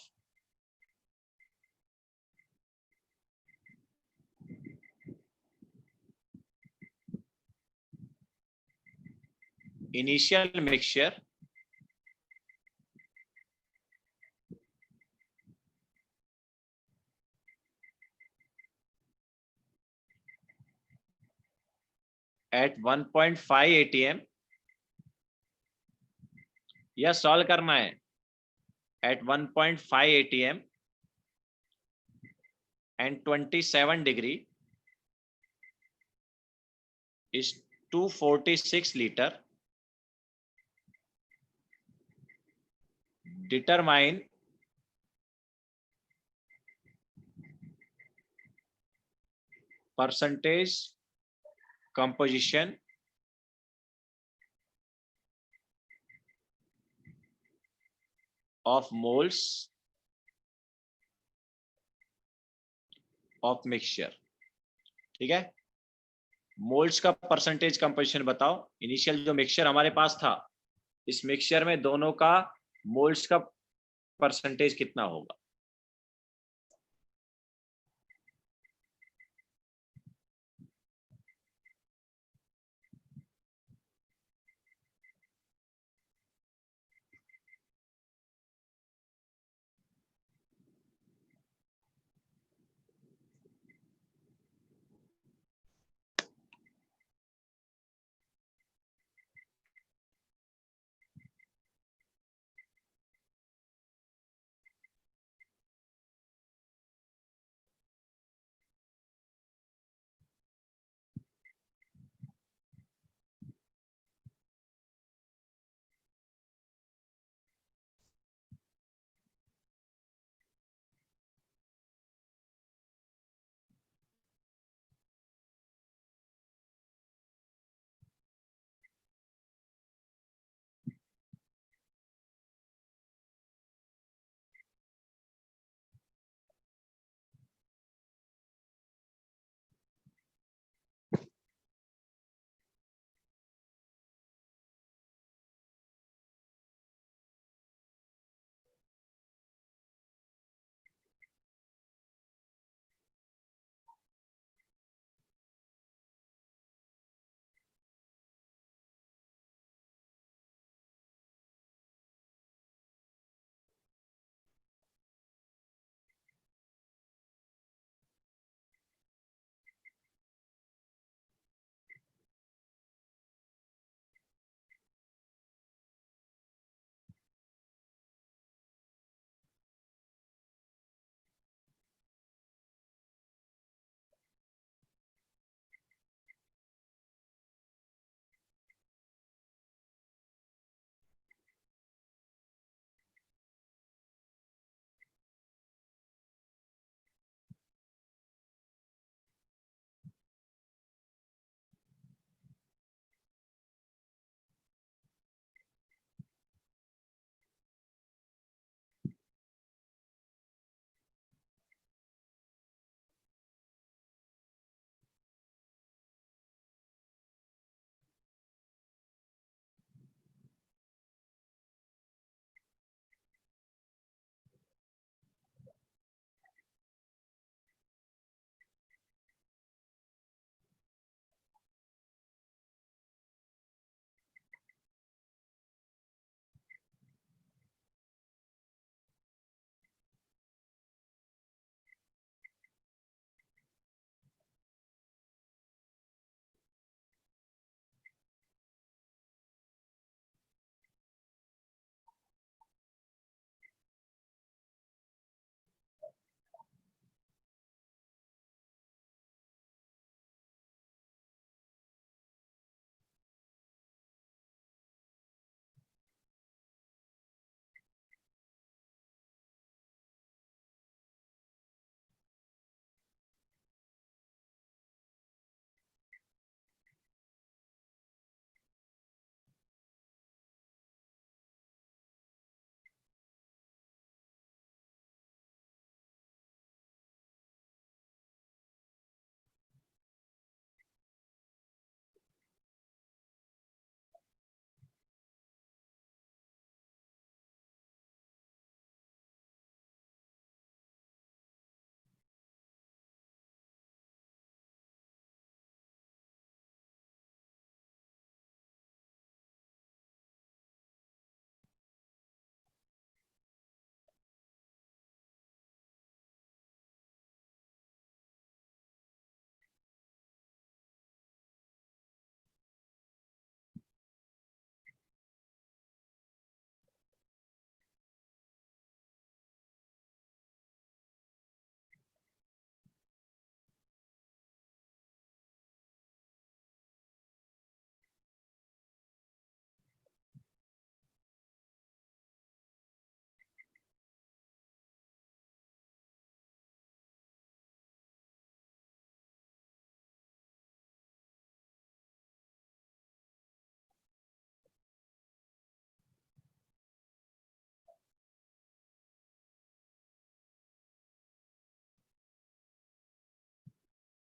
initial mixture at 1.5 atm, यह सॉल्व करना है, at 1.5 atm and 27 degree is 246 liter. Determine percentage composition of moles of mixture. ठीक है, मोल्स का परसेंटेज कंपोजिशन बताओ। इनिशियल जो मिक्सचर हमारे पास था, इस मिक्सचर में दोनों का मोल्स का परसेंटेज कितना होगा।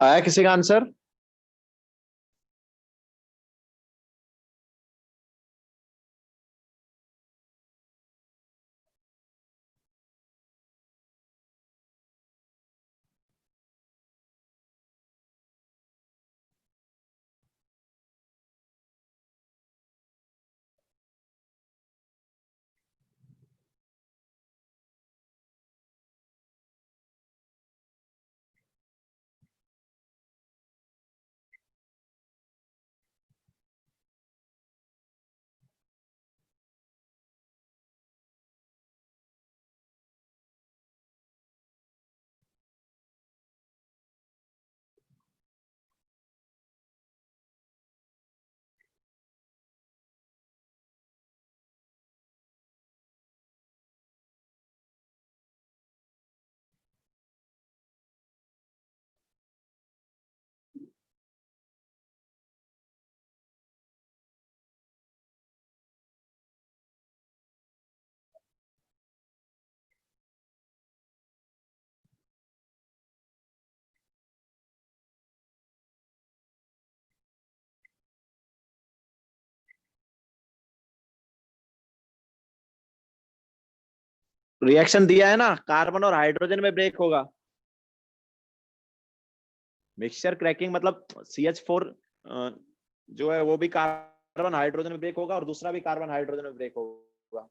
आया किसी का आंसर? रिएक्शन दिया है ना, कार्बन और हाइड्रोजन में ब्रेक होगा। मिक्सचर क्रैकिंग मतलब CH4 जो है वो भी कार्बन हाइड्रोजन में ब्रेक होगा और दूसरा भी कार्बन हाइड्रोजन में ब्रेक होगा।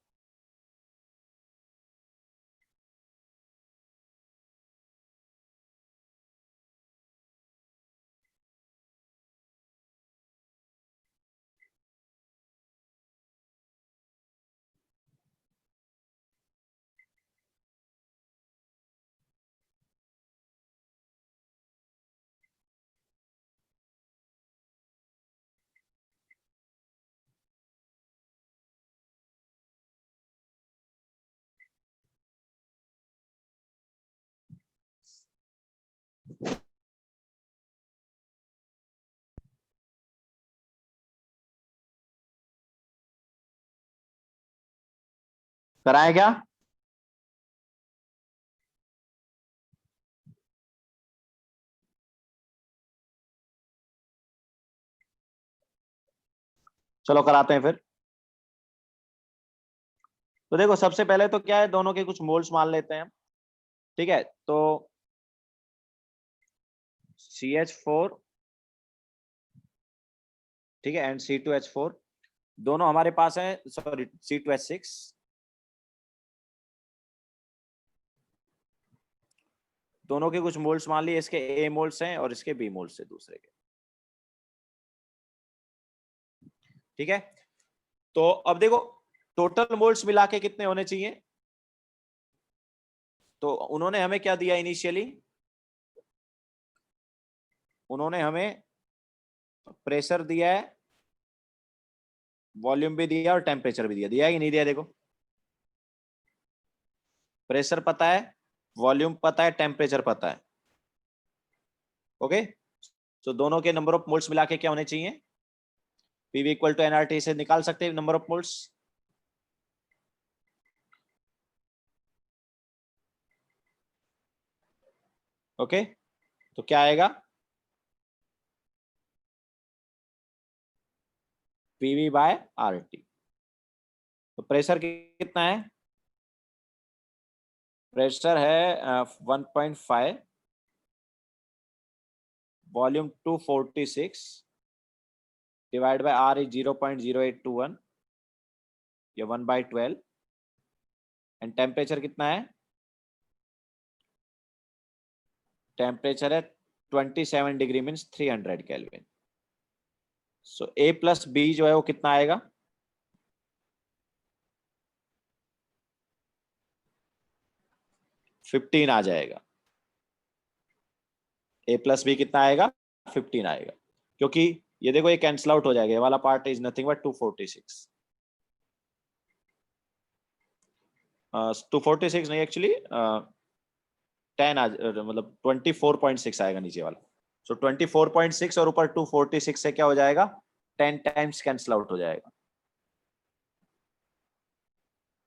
कराया क्या? चलो कराते हैं फिर। तो देखो सबसे पहले तो क्या है, दोनों के कुछ मोल्स मान लेते हैं। ठीक है, तो CH4, ठीक है, एंड C2H4 दोनों हमारे पास है, सॉरी C2H6। दोनों के कुछ मोल्स मान लिए, इसके A मोल्स हैं और इसके B मोल्स है दूसरे के। ठीक है, तो अब देखो टोटल मोल्स मिला के कितने होने चाहिए। तो उन्होंने हमें क्या दिया इनिशियली, उन्होंने हमें प्रेशर दिया है, वॉल्यूम भी दिया और टेम्परेचर भी दिया। दिया है कि नहीं दिया? देखो प्रेशर पता है, वॉल्यूम पता है, टेम्परेचर पता है। ओके, तो दोनों के नंबर ऑफ मोल्स मिला के क्या होने चाहिए, PV इक्वल टू nRT से निकाल सकते हैं नंबर ऑफ मोल्स। ओके, तो क्या आएगा, PV बाय RT। तो प्रेशर कितना है, प्रेशर है 1.5, volume 246 divide by R is 0.0821 या 1/12। एंड टेम्परेचर कितना है, टेम्परेचर है 27 degree means 300 kelvin. So A plus B जो है वो कितना आएगा, 15 आ जाएगा। A प्लस B कितना आएगा, 15 आएगा, क्योंकि ये देखो ये कैंसिल आउट हो जाएगा, ये वाला पार्ट इज नथिंग बट 246। 246 नहीं, एक्चुअली 10 मतलब 24.6 आएगा नीचे वाला। सो 24.6 और ऊपर 246 से क्या हो जाएगा, 10 टाइम्स कैंसिल आउट हो जाएगा।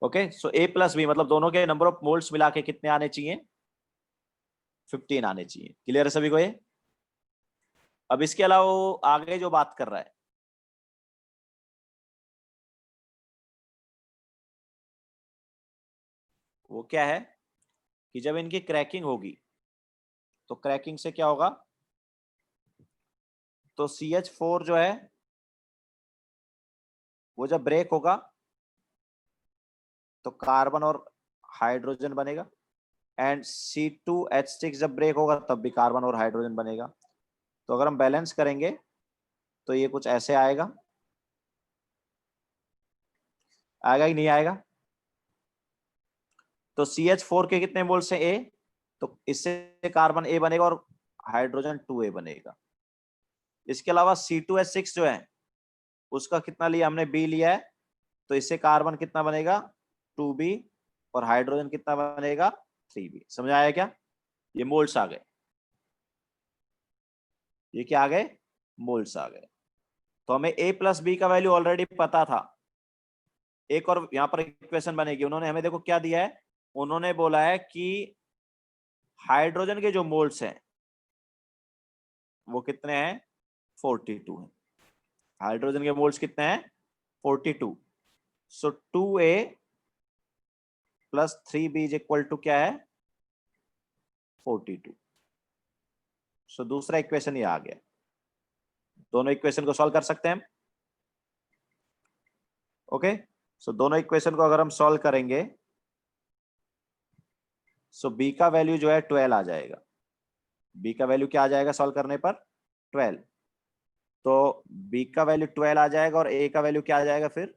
Okay, so A plus B मतलब दोनों के नंबर ऑफ मोल्स मिला के कितने आने चाहिए, 15 आने चाहिए। क्लियर है सभी को ये? अब इसके अलावा वो आगे जो बात कर रहा है वो क्या है कि जब इनकी क्रैकिंग होगी तो क्रैकिंग से क्या होगा, तो CH4 जो है वो जब ब्रेक होगा तो कार्बन और हाइड्रोजन बनेगा, एंड C2H6 जब ब्रेक होगा तब भी कार्बन और हाइड्रोजन बनेगा। तो अगर हम बैलेंस करेंगे तो ये कुछ ऐसे आएगा, आएगा कि नहीं आएगा। तो CH4 के कितने मोल्स हैं, A, तो इससे कार्बन A बनेगा और हाइड्रोजन 2A बनेगा। इसके अलावा C2H6 जो है उसका कितना लिया हमने, B लिया है, तो इससे कार्बन कितना बनेगा 2B, और हाइड्रोजन कितना बनेगा 3B। समझ आया क्या, ये मोल्स आ गए, ये क्या आ गए, मोल्स आ गए। तो हमें A प्लस बी का वैल्यू ऑलरेडी पता था। एक और यहाँ पर इक्वेशन बनेगी, उन्होंने हमें देखो क्या दिया है, उन्होंने बोला है कि हाइड्रोजन के जो मोल्स हैं वो कितने हैं, 42 हैं। हाइड्रोजन के मोल्स कितने हैं, 42। So 2A plus 3B is equal to क्या है, 42। सो दूसरा इक्वेशन ये आ गया। दोनों इक्वेशन को सॉल्व कर सकते हैं हम, ओके। सो दोनों इक्वेशन को अगर हम सॉल्व करेंगे सो B का वैल्यू जो है 12 आ जाएगा। B का वैल्यू क्या आ जाएगा सॉल्व करने पर, 12। तो B का वैल्यू 12 आ जाएगा और A का वैल्यू क्या आ जाएगा, फिर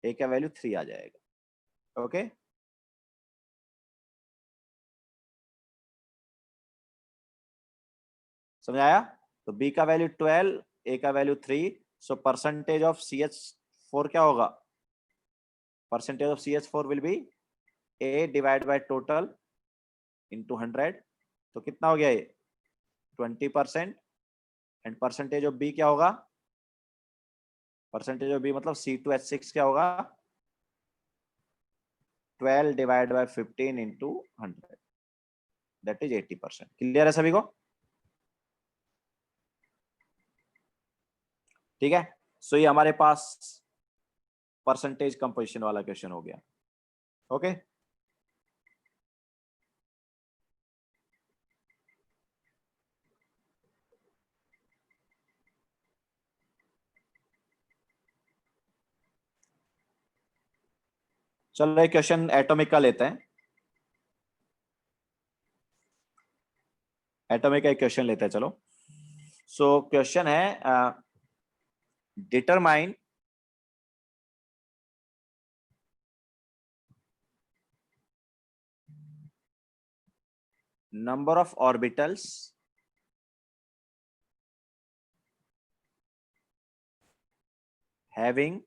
A का वैल्यू 3 आ जाएगा, ओके। समझ आया। तो B का वैल्यू 12, A का value 3। So percentage of CH4 क्या होगा, percentage of CH4 will be A divide by total into 100। तो कितना हो गया ये 20%। एंड परसेंटेज ऑफ B क्या होगा, परसेंटेज ऑफ B मतलब C2H6 क्या होगा, 12 divide by 15 into 100, that is 80%। Clear है सभी को, ठीक है। सो ये हमारे पास परसेंटेज कंपोजिशन वाला क्वेश्चन हो गया, ओके। चलो एक क्वेश्चन एटॉमिक का लेते हैं, एटॉमिक का एक क्वेश्चन लेते हैं चलो। सो क्वेश्चन है determine number of orbitals having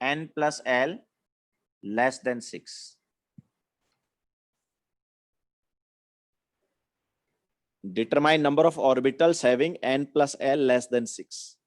n plus l less than 6. Determine number of orbitals having n plus l less than 6.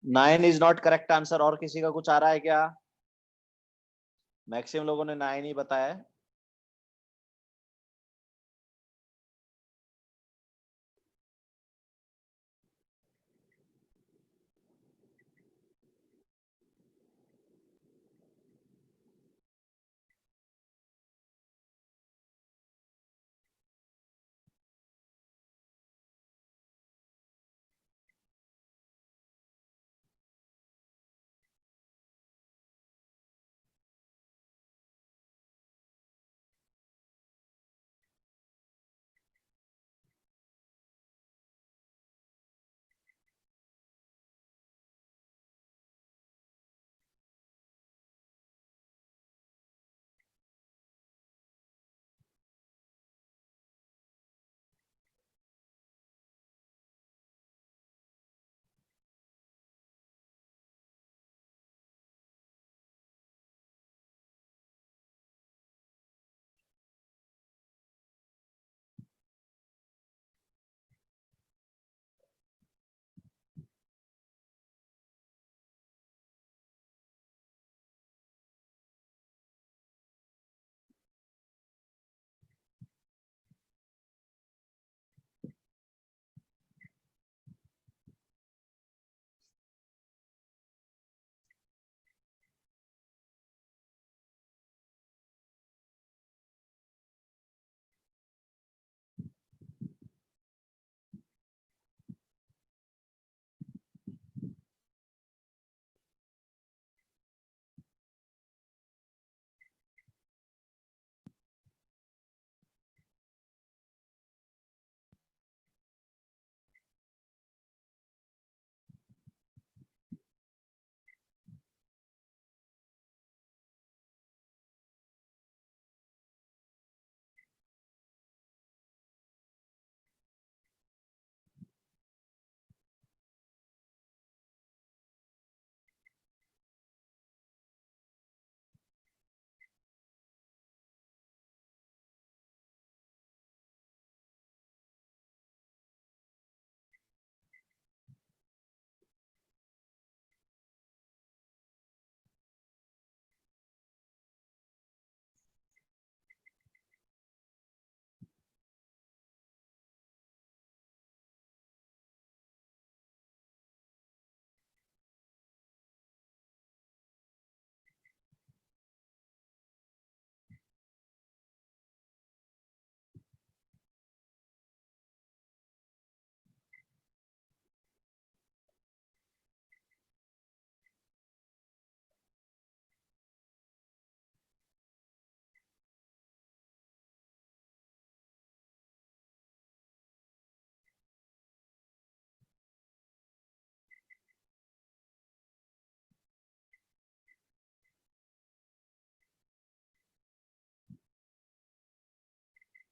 9 is not correct answer. और किसी का कुछ आ रहा है क्या? मैक्सिमम लोगों ने 9 ही बताया है।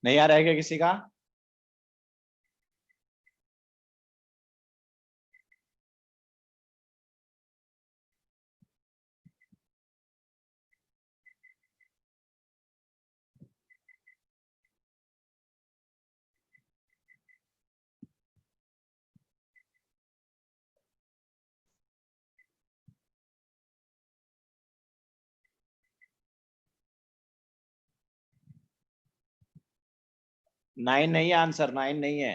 नहीं आ रहा है क्या किसी का? नाइन नहीं है आंसर, 9 नहीं है।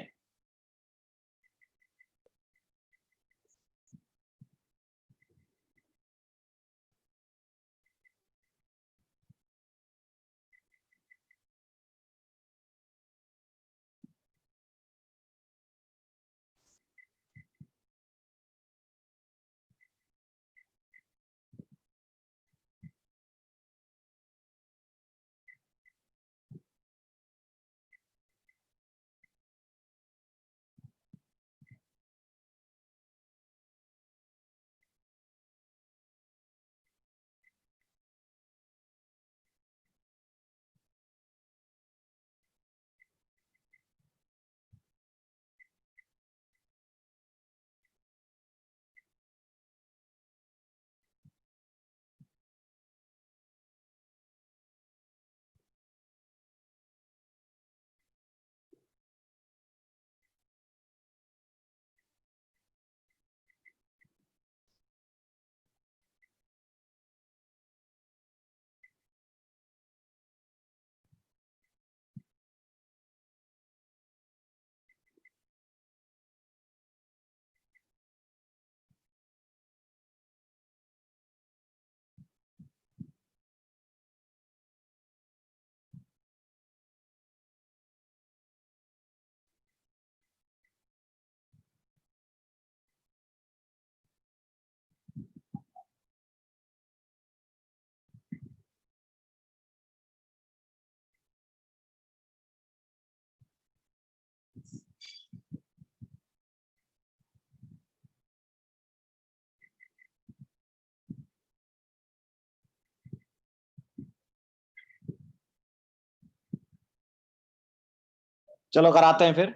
चलो कराते हैं फिर।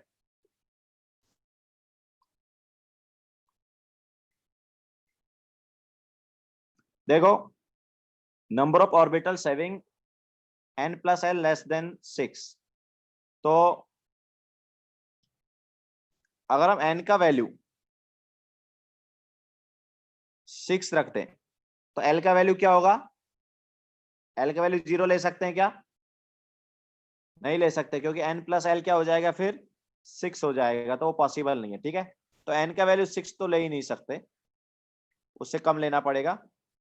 देखो, number of orbitals having n plus l less than 6। तो अगर हम n का वैल्यू 6 रखते हैं तो l का वैल्यू क्या होगा? l का वैल्यू 0 ले सकते हैं क्या? नहीं ले सकते, क्योंकि n प्लस l क्या हो जाएगा फिर? 6 हो जाएगा, तो वो पॉसिबल नहीं है। ठीक है, तो n का वैल्यू 6 तो ले ही नहीं सकते, उससे कम लेना पड़ेगा।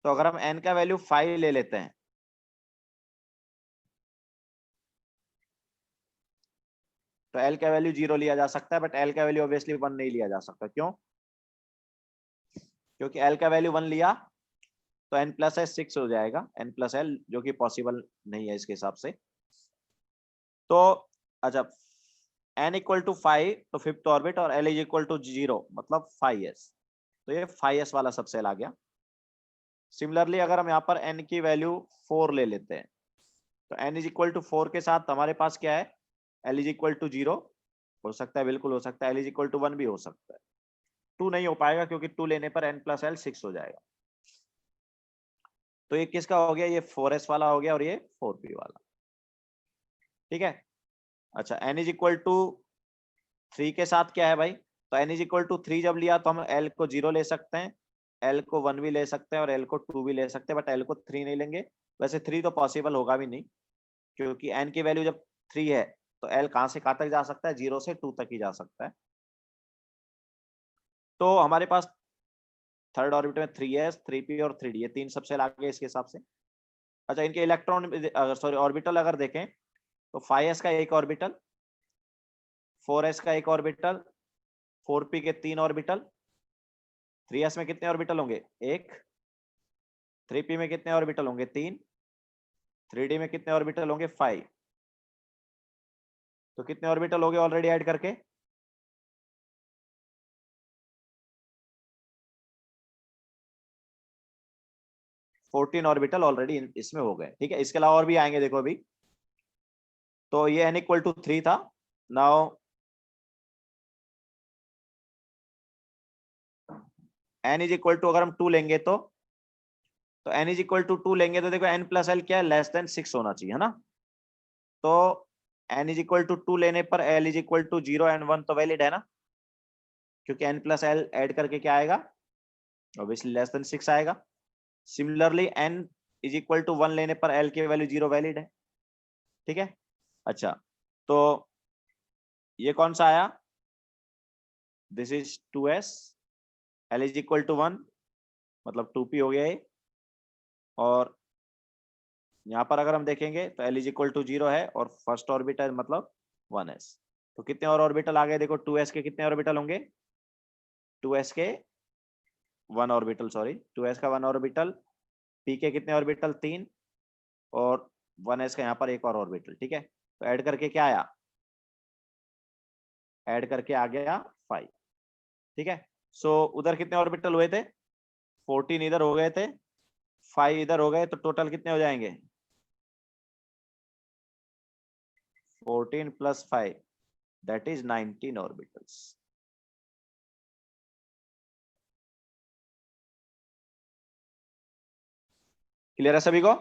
तो अगर हम n का वैल्यू 5 ले लेते हैं तो l का वैल्यू 0 लिया जा सकता है, बट l का वैल्यू ऑब्वियसली 1 नहीं लिया जा सकता। क्यों? क्योंकि l का वैल्यू 1 लिया तो n प्लस है 6 हो जाएगा, n प्लस l, जो कि पॉसिबल नहीं है इसके हिसाब से। तो अच्छा, n इक्वल टू 5 तो फिफ्थ ऑर्बिट, और l इज इक्वल टू 0 मतलब 5s, तो ये 5s वाला सबसेल आ गया। सिमिलरली अगर हम यहाँ पर n की वैल्यू 4 ले लेते हैं तो n इज इक्वल टू 4 के साथ हमारे पास क्या है? l इज इक्वल टू 0 हो सकता है, बिल्कुल हो सकता है, l इज इक्वल टू 1 भी हो सकता है। 2 नहीं हो पाएगा, क्योंकि 2 लेने पर n प्लस l 6 हो जाएगा। तो ये किसका हो गया? ये 4s वाला हो गया, और ये 4p वाला। ठीक है, अच्छा, n इज इक्वल टू 3 के साथ क्या है भाई? तो n इज इक्वल टू 3 जब लिया तो हम l को 0 ले सकते हैं, l को 1 भी ले सकते हैं, और l को 2 भी ले सकते हैं, बट l को 3 नहीं लेंगे। वैसे 3 तो पॉसिबल होगा भी नहीं, क्योंकि n की वैल्यू जब 3 है तो l कहां से कहां तक जा सकता है? 0 से 2 तक ही जा सकता है। तो हमारे पास थर्ड ऑर्बिट में 3s, 3p और 3d, ये तीन सबसे आगे इसके हिसाब से। अच्छा, इनके इलेक्ट्रॉन, सॉरी ऑर्बिटल अगर देखें तो 5s का एक ऑर्बिटल, 4s का एक ऑर्बिटल, 4p के 3 ऑर्बिटल, 3s में कितने ऑर्बिटल होंगे? एक। 3p में कितने ऑर्बिटल होंगे? 3। 3d में कितने ऑर्बिटल होंगे? 5। तो कितने ऑर्बिटल हो गए ऑलरेडी ऐड करके? 14 ऑर्बिटल ऑलरेडी इसमें हो गए। ठीक है, इसके अलावा और भी आएंगे, देखो अभी। तो ये n इक्वल टू 3 था। Now n is equal to अगर हम 2 लेंगे तो n इज इक्वल टू 2 लेंगे तो देखो n प्लस l क्या है? लेस देन 6 होना चाहिए, है ना? तो n इज इक्वल टू 2 लेने पर l is equal to 0 and 1 तो वैलिड है ना, क्योंकि n प्लस l ऐड करके क्या आएगा? ऑब्वियसली लेस देन 6 आएगा। Similarly n is equal to 1 लेने पर l की वैल्यू 0 वैलिड है। ठीक है, अच्छा, तो ये कौन सा आया? This is 2s, l is equal to 1 मतलब 2p हो गया ये। और यहाँ पर अगर हम देखेंगे तो l इज इक्वल टू 0 है, और फर्स्ट ऑर्बिटल मतलब 1s। तो कितने और ऑर्बिटल आ गए? देखो 2s के कितने ऑर्बिटल होंगे? 2s के 1 ऑर्बिटल, सॉरी 2s का 1 ऑर्बिटल, p के कितने ऑर्बिटल? 3, और 1s का यहाँ पर एक और ऑर्बिटल। ठीक है, तो ऐड करके क्या आया? ऐड करके आ गया 5। ठीक है, सो उधर कितने ऑर्बिटल हुए थे? 14 इधर हो गए थे, 5 इधर हो गए, तो टोटल कितने हो जाएंगे? 14 plus 5 that is 19 orbitals. Clear है सभी को?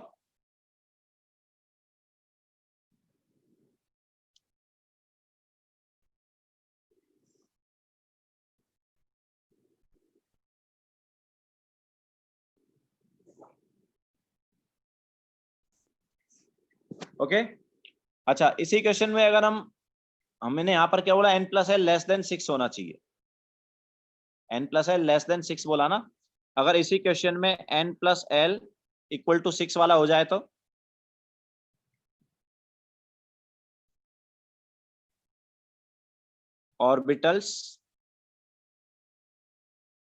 ओके, अच्छा, इसी क्वेश्चन में अगर हमने यहाँ पर क्या बोला? n plus L less than 6 होना चाहिए, n plus L less than 6 बोला ना। अगर इसी क्वेश्चन में n plus L equal to 6 वाला हो जाए तो orbitals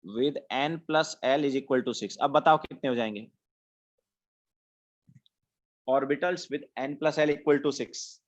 with n plus L is equal to 6, अब बताओ कितने हो जाएंगे? Orbitals with n plus L equal to 6।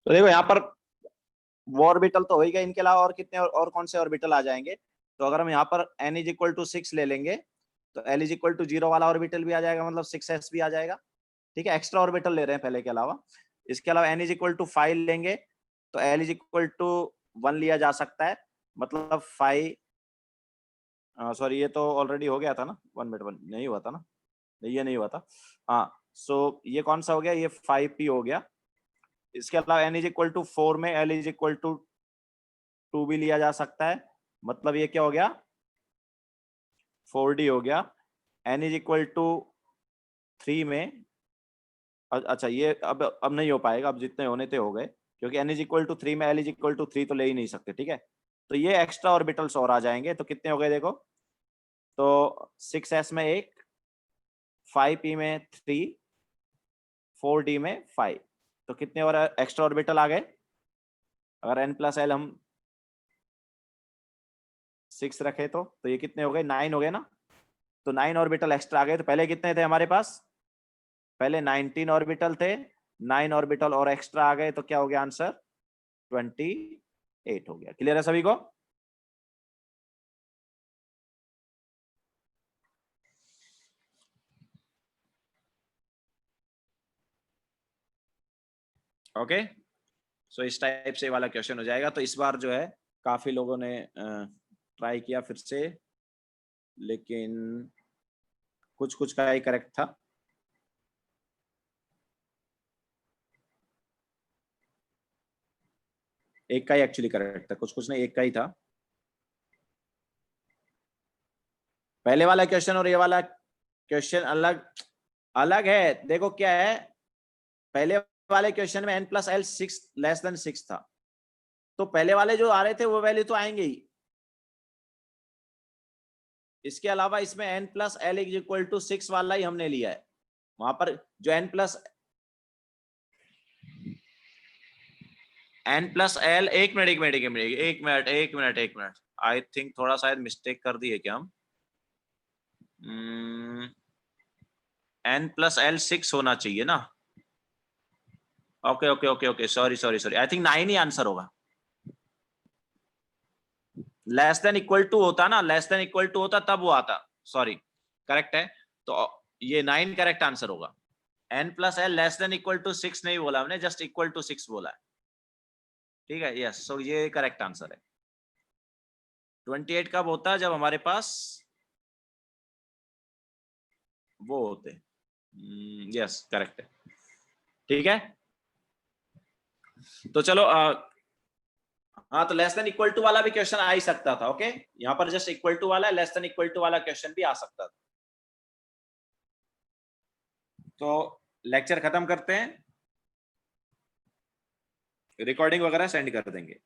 तो देखो यहाँ पर वो ऑर्बिटल तो हो ही गए, इनके अलावा और कितने और कौन से ऑर्बिटल आ जाएंगे। तो अगर हम यहाँ पर n इज इक्वल टू 6 ले लेंगे तो l इज इक्वल टू 0 वाला ऑर्बिटल भी आ जाएगा, मतलब 6s भी आ जाएगा। ठीक है, एक्स्ट्रा ऑर्बिटल ले रहे हैं पहले के अलावा। इसके अलावा n इज इक्वल टू 5 लेंगे तो l इज इक्वल टू 1 लिया जा सकता है, मतलब 5 सॉरी ये तो ऑलरेडी हो गया था ना, 1 मिनट 1 नहीं हुआ था ना, नहीं ये नहीं हुआ था। हाँ सो ये कौन सा हो गया, ये 5p हो गया। इसके अलावा n इज इक्वल टू 4 में l इज इक्वल टू 2 भी लिया जा सकता है, मतलब ये क्या हो गया 4d हो गया। n इज इक्वल टू 3 में अच्छा ये अब नहीं हो पाएगा, अब जितने होने थे हो गए, क्योंकि n इज इक्वल टू 3 में l इज इक्वल टू 3 तो ले ही नहीं सकते। ठीक है, तो ये एक्स्ट्रा ऑर्बिटल्स और आ जाएंगे, तो कितने हो गए देखो, तो 6s में 1, 5p में 3, 4d में 5, तो कितने और एक्स्ट्रा ऑर्बिटल आ गए। अगर n प्लस एल हम 6 रखे तो ये कितने हो गए 9 हो गए ना, तो 9 ऑर्बिटल एक्स्ट्रा आ गए। तो पहले कितने थे हमारे पास, पहले 19 ऑर्बिटल थे, 9 ऑर्बिटल और एक्स्ट्रा आ गए, तो क्या हो गया आंसर 28 हो गया। क्लियर है सभी को। ओके सो इस टाइप से वाला क्वेश्चन हो जाएगा। तो इस बार जो है काफी लोगों ने ट्राई किया फिर से, लेकिन कुछ कुछ का ही करेक्ट था। एक का ही एक्चुअली करेक्ट था, कुछ कुछ नहीं, एक का ही था। पहले वाला क्वेश्चन और ये वाला क्वेश्चन अलग अलग है। देखो क्या है, पहले वाले क्वेश्चन में n plus L 6 less than 6 था, तो पहले वाले जो आ रहे थे वो वैल्यू तो आएंगे ही। इसके अलावा इसमें n plus L is equal to 6 वाला ही हमने लिया है। वहां पर जो n प्लस एल, एक मिनट आई थिंक थोड़ा शायद मिस्टेक कर दी है क्या हम। n प्लस एल 6 होना चाहिए ना। Okay okay okay okay sorry sorry sorry, I think 9 he answer होगा। लेस देन इक्वल टू होता ना, लेस देन इक्वल टू होता तब वो आता, सॉरी करेक्ट है। तो ये 9 करेक्ट आंसर होगा। n plus L less than equal to 6 नहीं बोला हमने, जस्ट इक्वल टू 6 बोला है। ठीक है, यस, सो ये करेक्ट आंसर है। 28 कब होता है, जब हमारे पास वो होते, यस करेक्ट है। ठीक है, तो चलो हाँ, तो लेस देन इक्वल टू वाला भी क्वेश्चन आ ही सकता था। ओके, यहाँ पर जस्ट इक्वल टू वाला, लेस देन इक्वल टू वाला क्वेश्चन भी आ सकता था। तो लेक्चर खत्म करते हैं, रिकॉर्डिंग वगैरह सेंड कर देंगे।